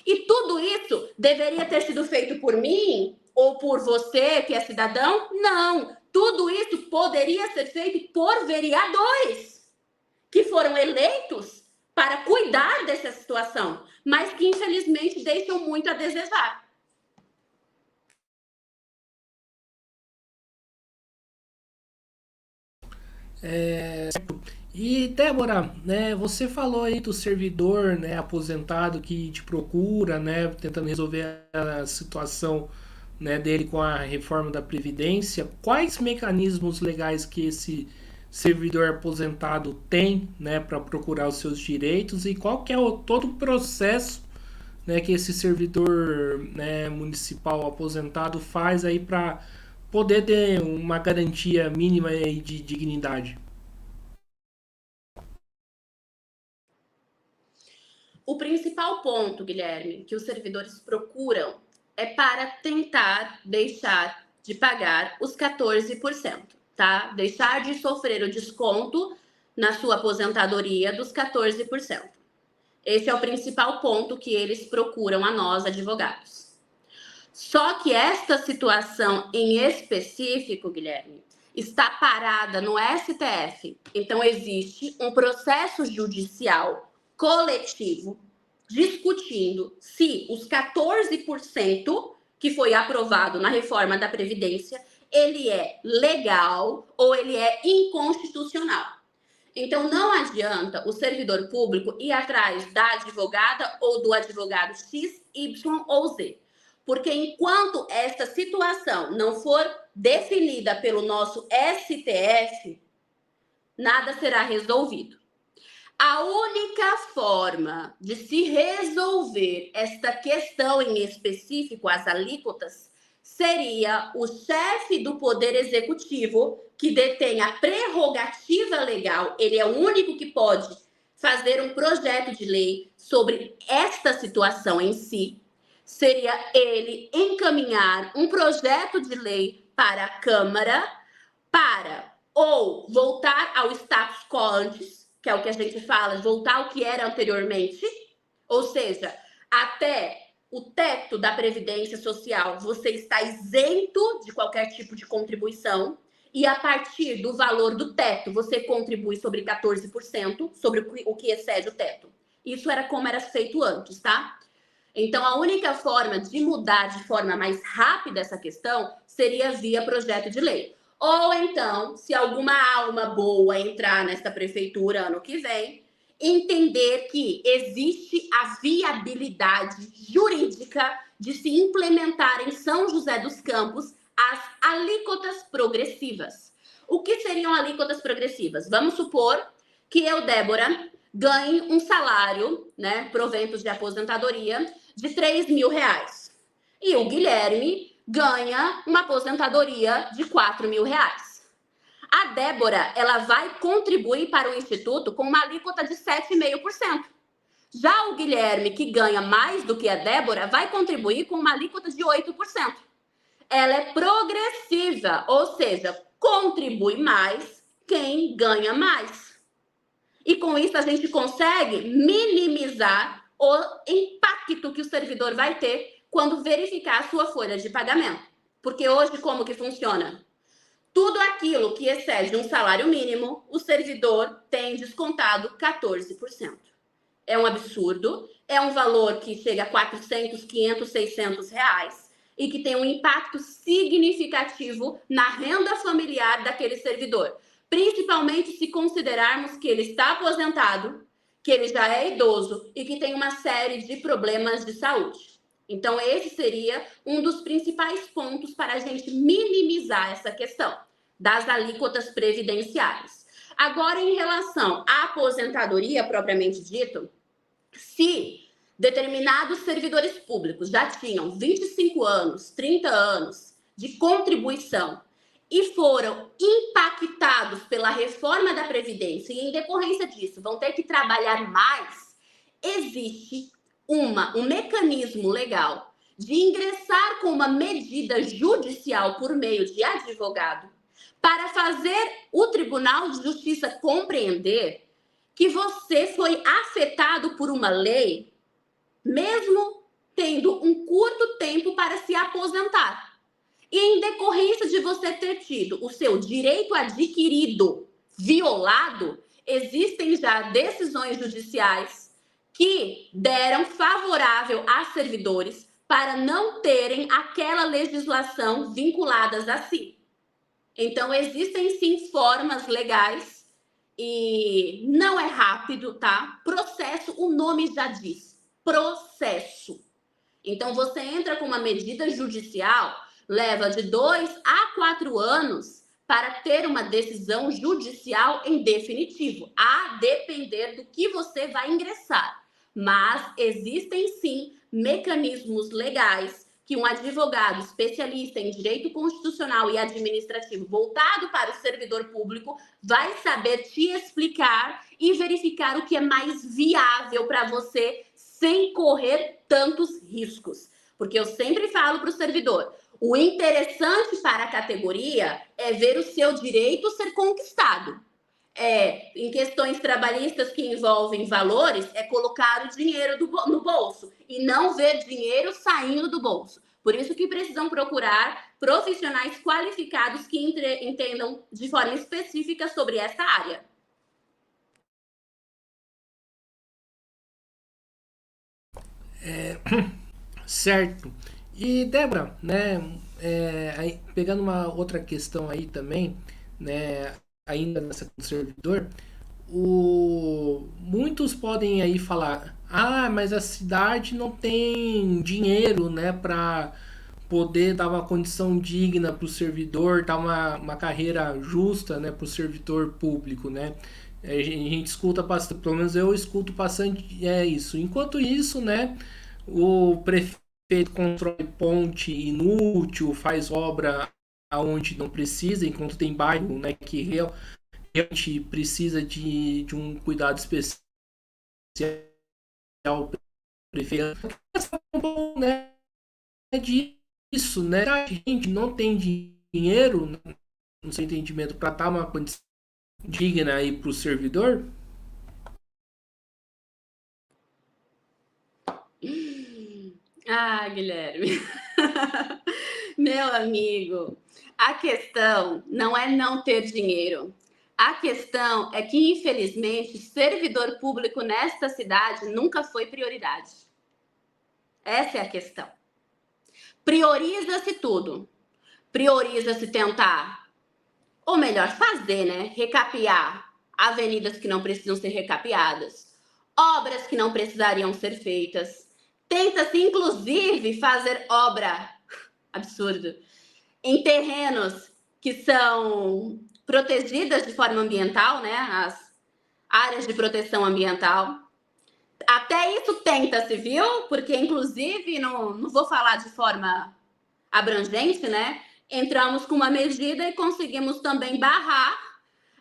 [SPEAKER 2] E tudo isso deveria ter sido feito por mim ou por você, que é cidadão? Não. Tudo isso poderia ser feito por vereadores que foram eleitos para cuidar dessa situação, mas que, infelizmente, deixam muito a desejar.
[SPEAKER 1] E, Débora, né, você falou aí do servidor, né, aposentado que te procura, né, tentando resolver a situação, né, dele com a reforma da Previdência. Quais mecanismos legais que esse servidor aposentado tem, né, para procurar os seus direitos e qual que é todo o processo, né, que esse servidor, né, municipal aposentado faz aí para poder ter uma garantia mínima aí de dignidade?
[SPEAKER 2] O principal ponto, Guilherme, que os servidores procuram é para tentar deixar de pagar os 14%, tá? Deixar de sofrer o desconto na sua aposentadoria dos 14%. Esse é o principal ponto que eles procuram a nós, advogados. Só que esta situação em específico, Guilherme, está parada no STF. Então, existe um processo judicial coletivo discutindo se os 14% que foi aprovado na reforma da Previdência, ele é legal ou ele é inconstitucional. Então, não adianta o servidor público ir atrás da advogada ou do advogado X, Y ou Z. Porque enquanto esta situação não for definida pelo nosso STF, nada será resolvido. A única forma de se resolver esta questão em específico, as alíquotas, seria o chefe do Poder Executivo, que detém a prerrogativa legal, ele é o único que pode fazer um projeto de lei sobre esta situação em si, seria ele encaminhar um projeto de lei para a Câmara para ou voltar ao status quo antes, que é o que a gente fala, voltar ao que era anteriormente, ou seja, até o teto da Previdência Social, você está isento de qualquer tipo de contribuição, e a partir do valor do teto, você contribui sobre 14%, sobre o que excede o teto. Isso era como era feito antes, tá? Então, a única forma de mudar de forma mais rápida essa questão seria via projeto de lei. Ou então, se alguma alma boa entrar nesta prefeitura ano que vem, entender que existe a viabilidade jurídica de se implementar em São José dos Campos as alíquotas progressivas. O que seriam alíquotas progressivas? Vamos supor que eu, Débora, ganhe um salário, né, proventos de aposentadoria, de R$ 3.000. E o Guilherme ganha uma aposentadoria de R$ 4.000. A Débora, ela vai contribuir para o Instituto com uma alíquota de 7,5%. Já o Guilherme, que ganha mais do que a Débora, vai contribuir com uma alíquota de 8%. Ela é progressiva, ou seja, contribui mais quem ganha mais. E com isso a gente consegue minimizar o impacto que o servidor vai ter quando verificar a sua folha de pagamento. Porque hoje como que funciona? Tudo aquilo que excede um salário mínimo, o servidor tem descontado 14%. É um absurdo, é um valor que chega a 400, 500, 600 reais e que tem um impacto significativo na renda familiar daquele servidor. Principalmente se considerarmos que ele está aposentado, que ele já é idoso e que tem uma série de problemas de saúde. Então, esse seria um dos principais pontos para a gente minimizar essa questão das alíquotas previdenciárias. Agora, em relação à aposentadoria propriamente dito, se determinados servidores públicos já tinham 25 anos, 30 anos de contribuição e foram impactados pela reforma da Previdência e, em decorrência disso, vão ter que trabalhar mais, existe um mecanismo legal de ingressar com uma medida judicial por meio de advogado para fazer o Tribunal de Justiça compreender que você foi afetado por uma lei, mesmo tendo um curto tempo para se aposentar. E em decorrência de você ter tido o seu direito adquirido violado, existem já decisões judiciais que deram favorável a servidores para não terem aquela legislação vinculadas a si. Então, existem sim formas legais e não é rápido, tá? Processo, o nome já diz, processo. Então, você entra com uma medida judicial, leva de 2 a 4 anos para ter uma decisão judicial em definitivo, a depender do que você vai ingressar. Mas existem sim mecanismos legais que um advogado especialista em direito constitucional e administrativo voltado para o servidor público vai saber te explicar e verificar o que é mais viável para você sem correr tantos riscos. Porque eu sempre falo para o servidor, o interessante para a categoria é ver o seu direito ser conquistado. Em questões trabalhistas que envolvem valores, é colocar o dinheiro no bolso e não ver dinheiro saindo do bolso. Por isso que precisam procurar profissionais qualificados que entendam de forma específica sobre essa área.
[SPEAKER 1] Certo. E Débora, né, pegando uma outra questão aí também, né, ainda nessa do servidor, muitos podem aí falar, mas a cidade não tem dinheiro, né, para poder dar uma condição digna para o servidor, dar uma carreira justa, né, para o servidor público, né? A gente escuta bastante, pelo menos eu escuto bastante isso. Enquanto isso, né, o prefeito constrói ponte inútil, faz obra aonde não precisa, enquanto tem bairro, né, que realmente precisa de um cuidado especial prefeito, né, disso, né? A gente não tem dinheiro, no seu entendimento, para dar uma condição digna aí para o servidor?
[SPEAKER 2] Guilherme, meu amigo, a questão não é não ter dinheiro. A questão é que, infelizmente, servidor público nesta cidade nunca foi prioridade. Essa é a questão. Prioriza-se tudo. Prioriza-se tentar, ou melhor, fazer, né? Recapear avenidas que não precisam ser recapeadas, obras que não precisariam ser feitas. Tenta-se, inclusive, fazer obra, absurdo, em terrenos que são protegidas de forma ambiental, né? áreas de proteção ambiental. Até isso tenta-se, viu? Porque, inclusive, não vou falar de forma abrangente, né? Entramos com uma medida e conseguimos também barrar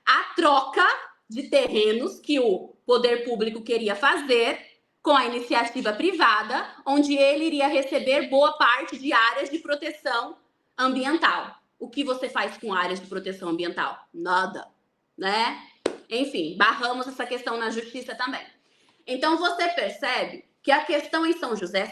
[SPEAKER 2] a troca de terrenos que o poder público queria fazer com a iniciativa privada, onde ele iria receber boa parte de áreas de proteção ambiental. O que você faz com áreas de proteção ambiental? Nada, né? Enfim, barramos essa questão na justiça também. Então você percebe que a questão em São José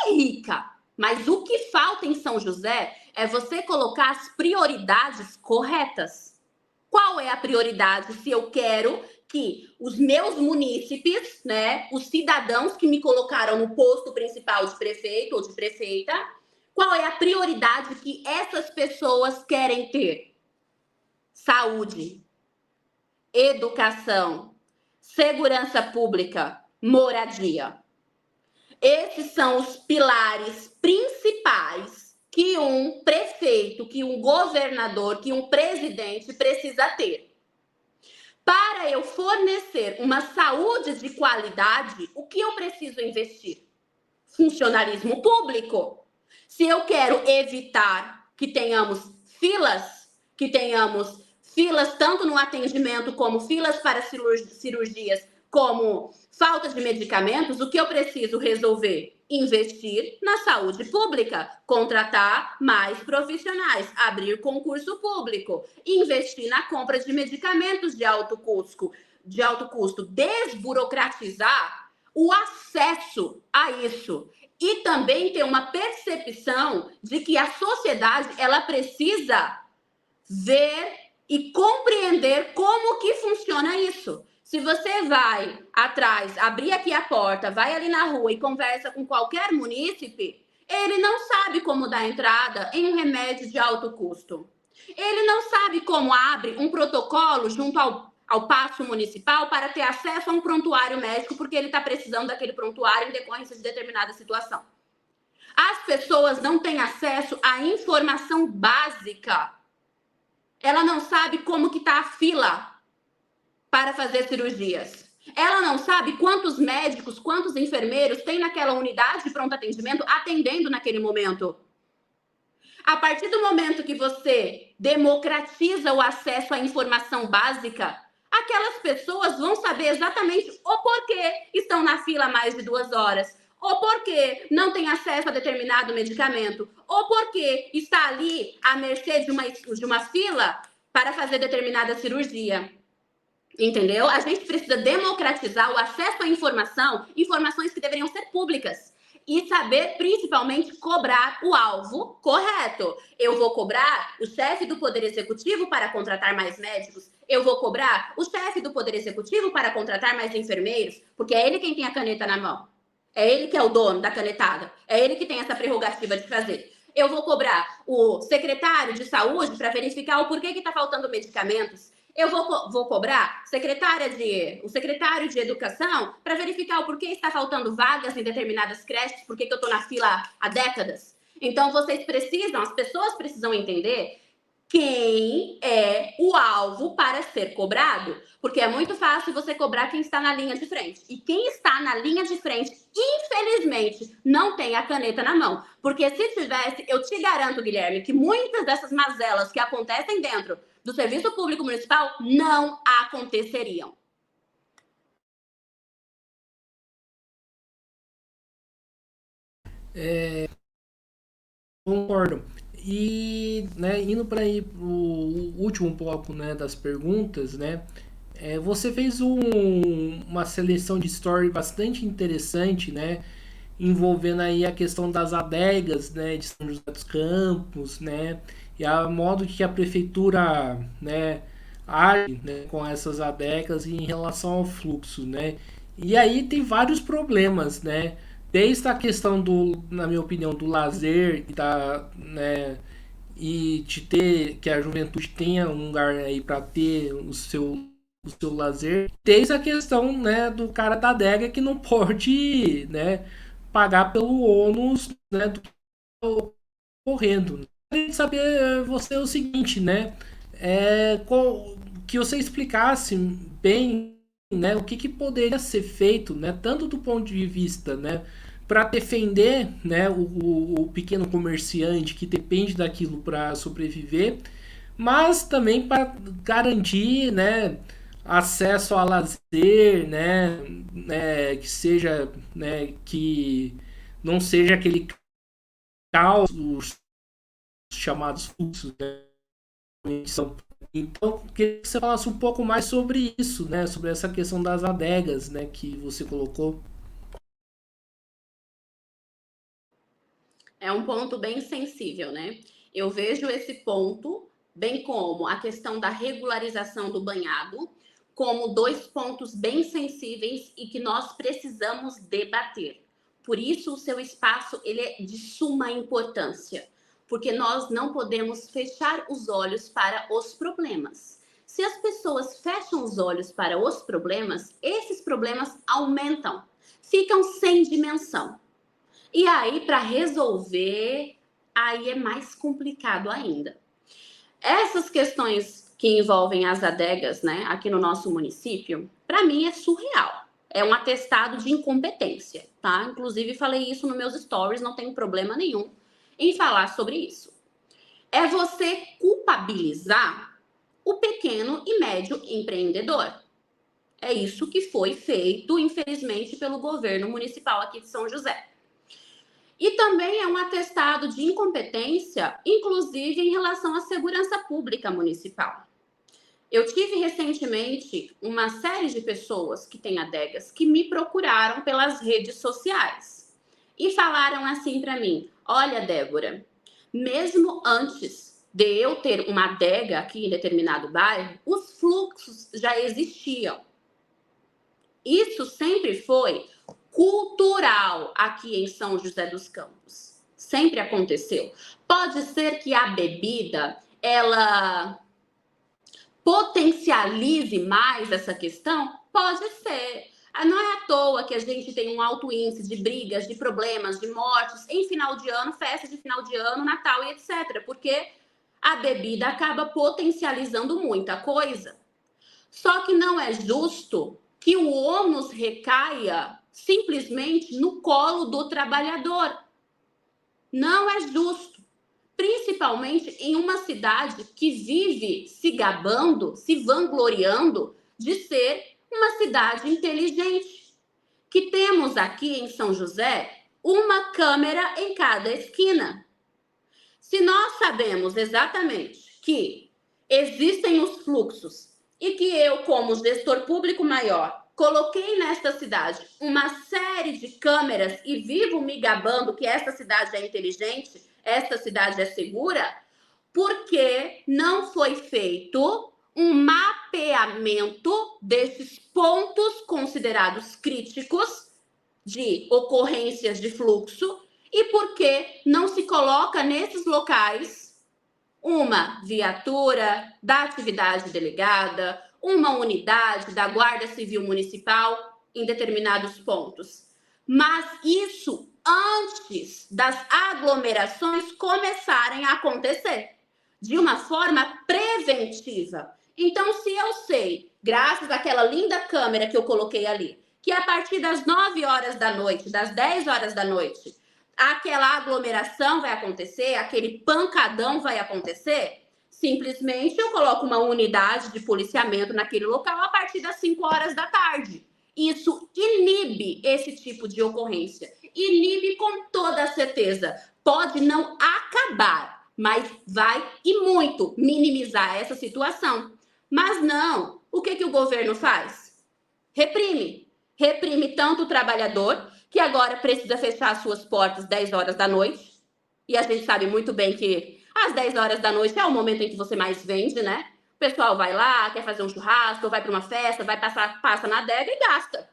[SPEAKER 2] é rica, mas o que falta em São José é você colocar as prioridades corretas. Qual é a prioridade se eu quero que os meus munícipes, né, os cidadãos que me colocaram no posto principal de prefeito ou de prefeita, qual é a prioridade que essas pessoas querem ter? Saúde, educação, segurança pública, moradia. Esses são os pilares principais que um prefeito, que um governador, que um presidente precisa ter. Para eu fornecer uma saúde de qualidade, o que eu preciso investir? Funcionalismo público. Se eu quero evitar que tenhamos filas tanto no atendimento como filas para cirurgias, como falta de medicamentos, o que eu preciso resolver? Investir na saúde pública, contratar mais profissionais, abrir concurso público, investir na compra de medicamentos de alto custo, desburocratizar o acesso a isso. E também ter uma percepção de que a sociedade ela precisa ver e compreender como que funciona isso. Se você vai atrás, abrir aqui a porta, vai ali na rua e conversa com qualquer munícipe, ele não sabe como dar entrada em um remédio de alto custo. Ele não sabe como abre um protocolo junto ao paço municipal para ter acesso a um prontuário médico, porque ele está precisando daquele prontuário em decorrência de determinada situação. As pessoas não têm acesso à informação básica. Ela não sabe como que está a fila para fazer cirurgias. Ela não sabe quantos médicos, quantos enfermeiros tem naquela unidade de pronto atendimento atendendo naquele momento. A partir do momento que você democratiza o acesso à informação básica, aquelas pessoas vão saber exatamente o porquê estão na fila há mais de 2 horas, ou porque não tem acesso a determinado medicamento, ou porque está ali à mercê de uma fila para fazer determinada cirurgia. Entendeu? A gente precisa democratizar o acesso à informação, informações que deveriam ser públicas. E saber, principalmente, cobrar o alvo correto. Eu vou cobrar o chefe do Poder Executivo para contratar mais médicos. Eu vou cobrar o chefe do Poder Executivo para contratar mais enfermeiros, porque é ele quem tem a caneta na mão. É ele que é o dono da canetada. É ele que tem essa prerrogativa de fazer. Eu vou cobrar o secretário de saúde para verificar o porquê que está faltando medicamentos. Eu vou cobrar o secretário de educação para verificar o porquê está faltando vagas em determinadas creches, porquê que eu estou na fila há décadas. Então, as pessoas precisam entender quem é o alvo para ser cobrado. Porque é muito fácil você cobrar quem está na linha de frente. E quem está na linha de frente, infelizmente, não tem a caneta na mão. Porque se tivesse, eu te garanto, Guilherme, que muitas dessas mazelas que acontecem dentro do Serviço Público Municipal não aconteceriam.
[SPEAKER 1] Concordo. E, né, indo para o último bloco, né, das perguntas, né, você fez uma seleção de story bastante interessante, né, envolvendo aí a questão das adegas, né, de São José dos Campos, né, e a modo que a prefeitura, né, age, né, com essas adegas em relação ao fluxo, né. E aí tem vários problemas, né, desde a questão do, na minha opinião, do lazer e da, né, e de ter que a juventude tenha um lugar aí para ter o seu lazer, desde a questão, né, do cara da adega que não pode, né, pagar pelo ônus, né, do que está ocorrendo. Queria saber você o seguinte, né, que você explicasse bem né, o que poderia ser feito, né, tanto do ponto de vista, né, para defender, né, o pequeno comerciante que depende daquilo para sobreviver, mas também para garantir, né, acesso a lazer, que seja, né, que não seja aquele caos, os chamados fluxos, né, que são. Então, queria que você falasse um pouco mais sobre isso, né, sobre essa questão das adegas, né, que você colocou.
[SPEAKER 2] É um ponto bem sensível, né? Eu vejo esse ponto, bem como a questão da regularização do banhado, como dois pontos bem sensíveis e que nós precisamos debater. Por isso, o seu espaço ele é de suma importância, porque nós não podemos fechar os olhos para os problemas. Se as pessoas fecham os olhos para os problemas, esses problemas aumentam, ficam sem dimensão. E aí, para resolver, aí é mais complicado ainda. Essas questões que envolvem as adegas, né, aqui no nosso município, para mim é surreal. É um atestado de incompetência, tá? Inclusive, falei isso nos meus stories, não tenho problema nenhum em falar sobre isso. É você culpabilizar o pequeno e médio empreendedor. É isso que foi feito, infelizmente, pelo governo municipal aqui de São José. E também é um atestado de incompetência, inclusive em relação à segurança pública municipal. Eu tive recentemente uma série de pessoas que têm adegas que me procuraram pelas redes sociais e falaram assim para mim: olha, Débora, mesmo antes de eu ter uma adega aqui em determinado bairro, os fluxos já existiam. Isso sempre foi cultural aqui em São José dos Campos. Sempre aconteceu. Pode ser que a bebida, ela potencialize mais essa questão? Pode ser. Não é à toa que a gente tem um alto índice de brigas, de problemas, de mortes em final de ano, festa de final de ano, Natal e etc. Porque a bebida acaba potencializando muita coisa. Só que não é justo que o ônus recaia simplesmente no colo do trabalhador. Não é justo. Principalmente em uma cidade que vive se gabando, se vangloriando de ser uma cidade inteligente. Que temos aqui em São José uma câmera em cada esquina. Se nós sabemos exatamente que existem os fluxos e que eu, como gestor público maior, coloquei nesta cidade uma série de câmeras e vivo me gabando que esta cidade é inteligente, esta cidade é segura, porque não foi feito um mapeamento desses pontos considerados críticos de ocorrências de fluxo e porque não se coloca nesses locais uma viatura da atividade delegada, uma unidade da Guarda Civil Municipal em determinados pontos. Mas isso antes das aglomerações começarem a acontecer, de uma forma preventiva. Então, se eu sei, graças àquela linda câmera que eu coloquei ali, que a partir das 9 horas da noite, das 10 horas da noite, aquela aglomeração vai acontecer, aquele pancadão vai acontecer, simplesmente eu coloco uma unidade de policiamento naquele local a partir das 5 horas da tarde. Isso inibe esse tipo de ocorrência. Inibe com toda certeza. Pode não acabar, mas vai e muito minimizar essa situação. Mas não. O que o governo faz? Reprime. Reprime tanto o trabalhador, que agora precisa fechar as suas portas 10 horas da noite. E a gente sabe muito bem que às 10 horas da noite é o momento em que você mais vende, né? O pessoal vai lá, quer fazer um churrasco, vai para uma festa, passa na adega e gasta.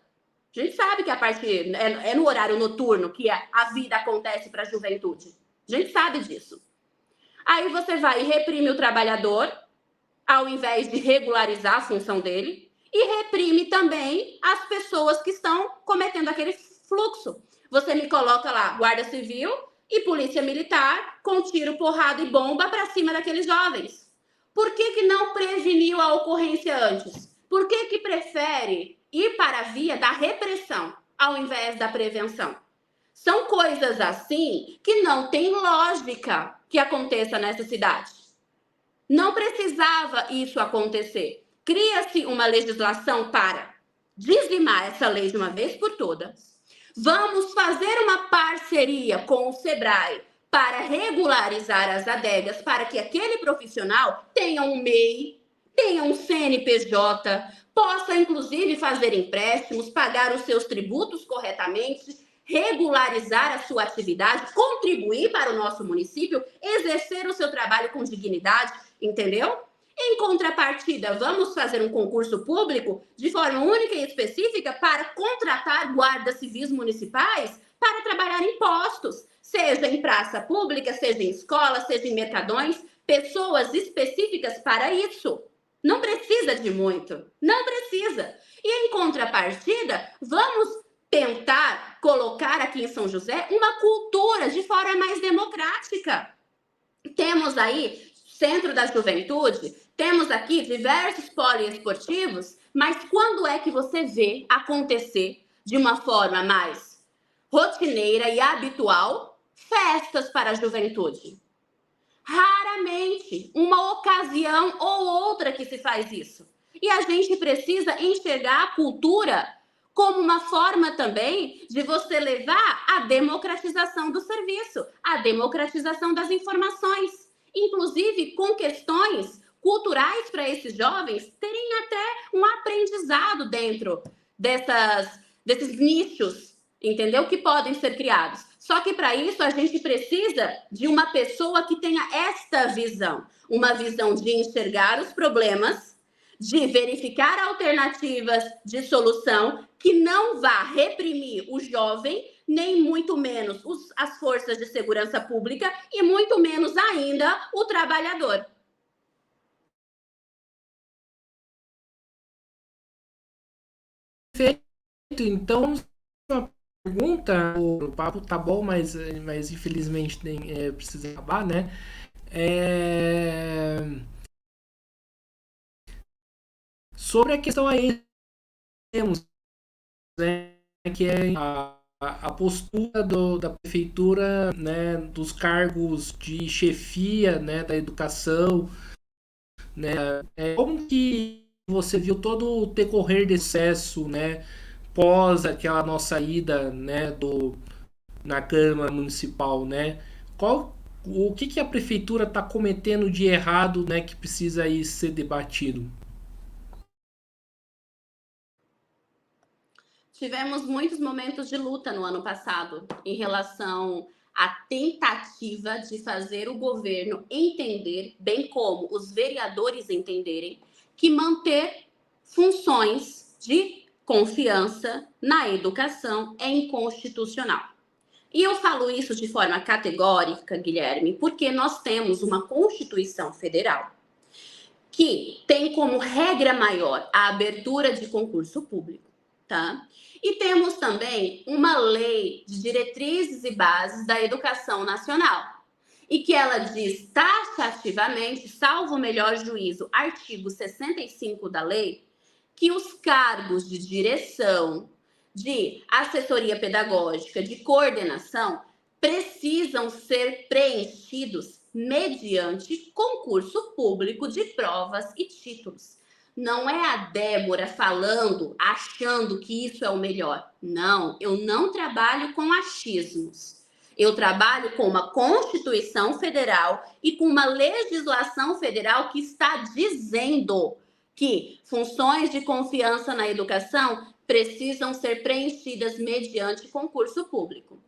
[SPEAKER 2] A gente sabe que a partir é no horário noturno que a vida acontece para a juventude. A gente sabe disso. Aí você vai e reprime o trabalhador, ao invés de regularizar a função dele, e reprime também as pessoas que estão cometendo aquele fluxo. Você me coloca lá, Guarda Civil e Polícia Militar, com tiro, porrada e bomba para cima daqueles jovens. Por que não preveniu a ocorrência antes? Por que prefere ir para a via da repressão, ao invés da prevenção. São coisas assim que não tem lógica que aconteça nessa cidade. Não precisava isso acontecer. Cria-se uma legislação para dizimar essa lei de uma vez por todas. Vamos fazer uma parceria com o SEBRAE para regularizar as adegas, para que aquele profissional tenha um MEI, tenha um CNPJ, possa inclusive fazer empréstimos, pagar os seus tributos corretamente, regularizar a sua atividade, contribuir para o nosso município, exercer o seu trabalho com dignidade, entendeu? Em contrapartida, vamos fazer um concurso público de forma única e específica para contratar guardas civis municipais para trabalhar em postos, seja em praça pública, seja em escola, seja em mercadões, pessoas específicas para isso. Não precisa de muito, não precisa. E em contrapartida, vamos tentar colocar aqui em São José uma cultura de forma mais democrática. Temos aí Centro da Juventude, temos aqui diversos poliesportivos, mas quando é que você vê acontecer de uma forma mais rotineira e habitual festas para a juventude? Raramente, uma ocasião ou outra que se faz isso. E a gente precisa enxergar a cultura como uma forma também de você levar a democratização do serviço, a democratização das informações, inclusive com questões culturais para esses jovens terem até um aprendizado dentro desses nichos, entendeu? Que podem ser criados. Só que para isso a gente precisa de uma pessoa que tenha esta visão, uma visão de enxergar os problemas, de verificar alternativas de solução que não vá reprimir o jovem, nem muito menos as forças de segurança pública e muito menos ainda o trabalhador.
[SPEAKER 1] Perfeito. Então, uma pergunta, o papo tá bom, mas infelizmente precisa acabar, né? Sobre a questão aí, temos, né, que é a postura da prefeitura, né, dos cargos de chefia, né, da educação, né, como que você viu todo o decorrer desse processo, né, pós aquela nossa ida, né, na Câmara Municipal, né, o que a prefeitura está cometendo de errado, né, que precisa aí ser debatido?
[SPEAKER 2] Tivemos muitos momentos de luta no ano passado em relação à tentativa de fazer o governo entender, bem como os vereadores entenderem, que manter funções de confiança na educação é inconstitucional. E eu falo isso de forma categórica, Guilherme, porque nós temos uma Constituição Federal que tem como regra maior a abertura de concurso público, tá? E temos também uma lei de diretrizes e bases da educação nacional, e que ela diz taxativamente, salvo o melhor juízo, artigo 65 da lei, que os cargos de direção, de assessoria pedagógica, de coordenação, precisam ser preenchidos mediante concurso público de provas e títulos. Não é a Débora falando, achando que isso é o melhor. Não, eu não trabalho com achismos. Eu trabalho com uma Constituição Federal e com uma legislação federal que está dizendo que funções de confiança na educação precisam ser preenchidas mediante concurso público.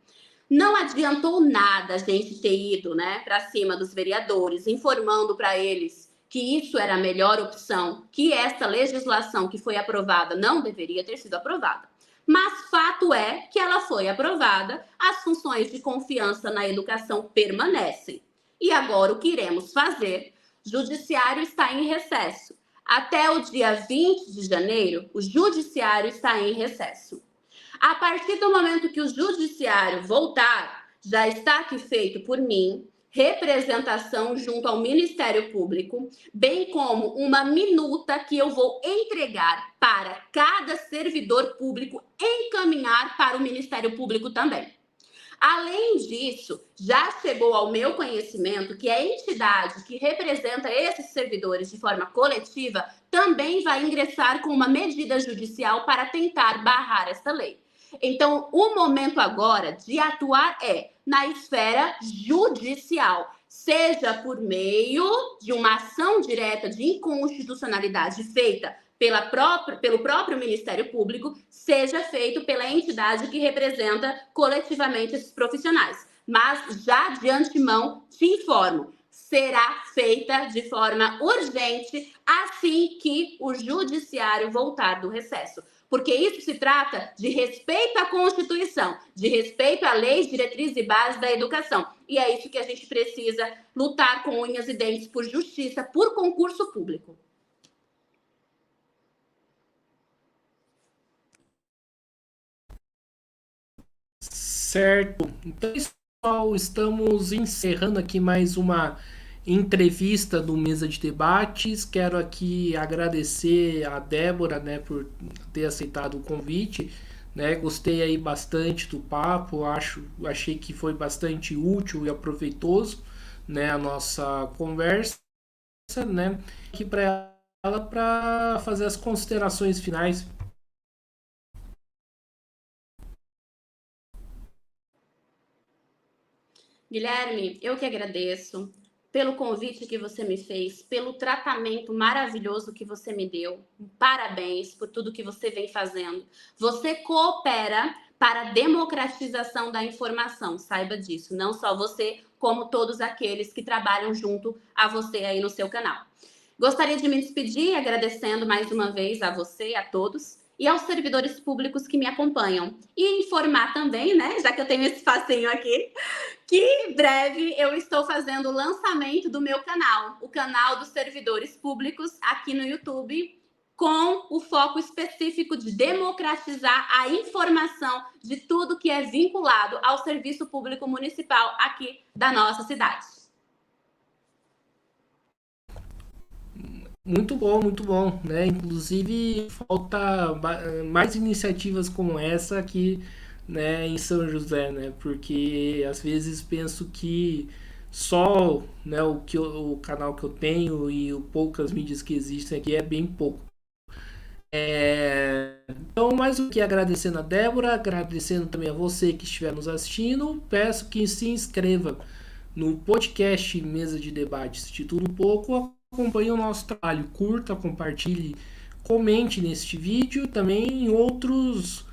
[SPEAKER 2] Não adiantou nada a gente ter ido, né, para cima dos vereadores, informando para eles que isso era a melhor opção, que essa legislação que foi aprovada não deveria ter sido aprovada. Mas fato é que ela foi aprovada, as funções de confiança na educação permanecem. E agora o que iremos fazer? O judiciário está em recesso. Até o dia 20 de janeiro, o judiciário está em recesso. A partir do momento que o judiciário voltar, já está aqui feito por mim, representação junto ao Ministério Público, bem como uma minuta que eu vou entregar para cada servidor público encaminhar para o Ministério Público também. Além disso, já chegou ao meu conhecimento que a entidade que representa esses servidores de forma coletiva também vai ingressar com uma medida judicial para tentar barrar esta lei. Então, o momento agora de atuar é na esfera judicial, seja por meio de uma ação direta de inconstitucionalidade feita pelo próprio Ministério Público, seja feito pela entidade que representa coletivamente esses profissionais. Mas já de antemão te informo, será feita de forma urgente assim que o judiciário voltar do recesso. Porque isso se trata de respeito à Constituição, de respeito à lei, diretriz e base da educação. E é isso que a gente precisa lutar com unhas e dentes por justiça, por concurso público.
[SPEAKER 1] Certo. Então, pessoal, estamos encerrando aqui mais uma entrevista do Mesa de Debates. Quero aqui agradecer a Débora, né, por ter aceitado o convite, né? Gostei aí bastante do papo, achei que foi bastante útil e aproveitoso, né, a nossa conversa, né? Aqui para ela para fazer as considerações finais.
[SPEAKER 2] Guilherme, eu que agradeço pelo convite que você me fez, pelo tratamento maravilhoso que você me deu. Parabéns por tudo que você vem fazendo. Você coopera para a democratização da informação, saiba disso. Não só você, como todos aqueles que trabalham junto a você aí no seu canal. Gostaria de me despedir agradecendo mais uma vez a você, a todos, e aos servidores públicos que me acompanham. E informar também, né, já que eu tenho esse facinho aqui, que em breve eu estou fazendo o lançamento do meu canal, o canal dos servidores públicos aqui no YouTube, com o foco específico de democratizar a informação de tudo que é vinculado ao serviço público municipal aqui da nossa cidade.
[SPEAKER 1] Muito bom, né? Inclusive falta mais iniciativas como essa aqui, né, em São José, né? Porque às vezes penso que só, né, o canal que eu tenho e o poucas mídias que existem aqui é bem pouco. Então, mais do que agradecendo a Débora, agradecendo também a você que estiver nos assistindo, peço que se inscreva no podcast Mesa de Debates de Tudo Um Pouco, acompanhe o nosso trabalho, curta, compartilhe, comente neste vídeo, também em outros,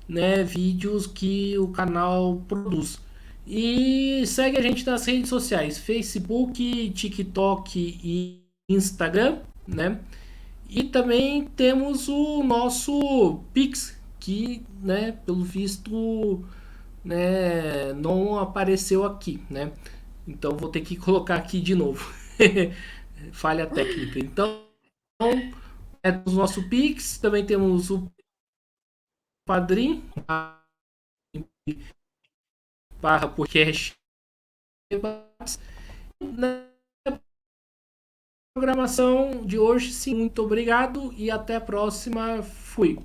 [SPEAKER 1] né, vídeos que o canal produz. E segue a gente nas redes sociais, Facebook, TikTok e Instagram, né? E também temos o nosso Pix, que, né, pelo visto, né, não apareceu aqui, né? Então vou ter que colocar aqui de novo. Falha técnica. Então, o nosso Pix, também temos o Padrim, barra podcast. Na programação de hoje, sim, muito obrigado e até a próxima. Fui.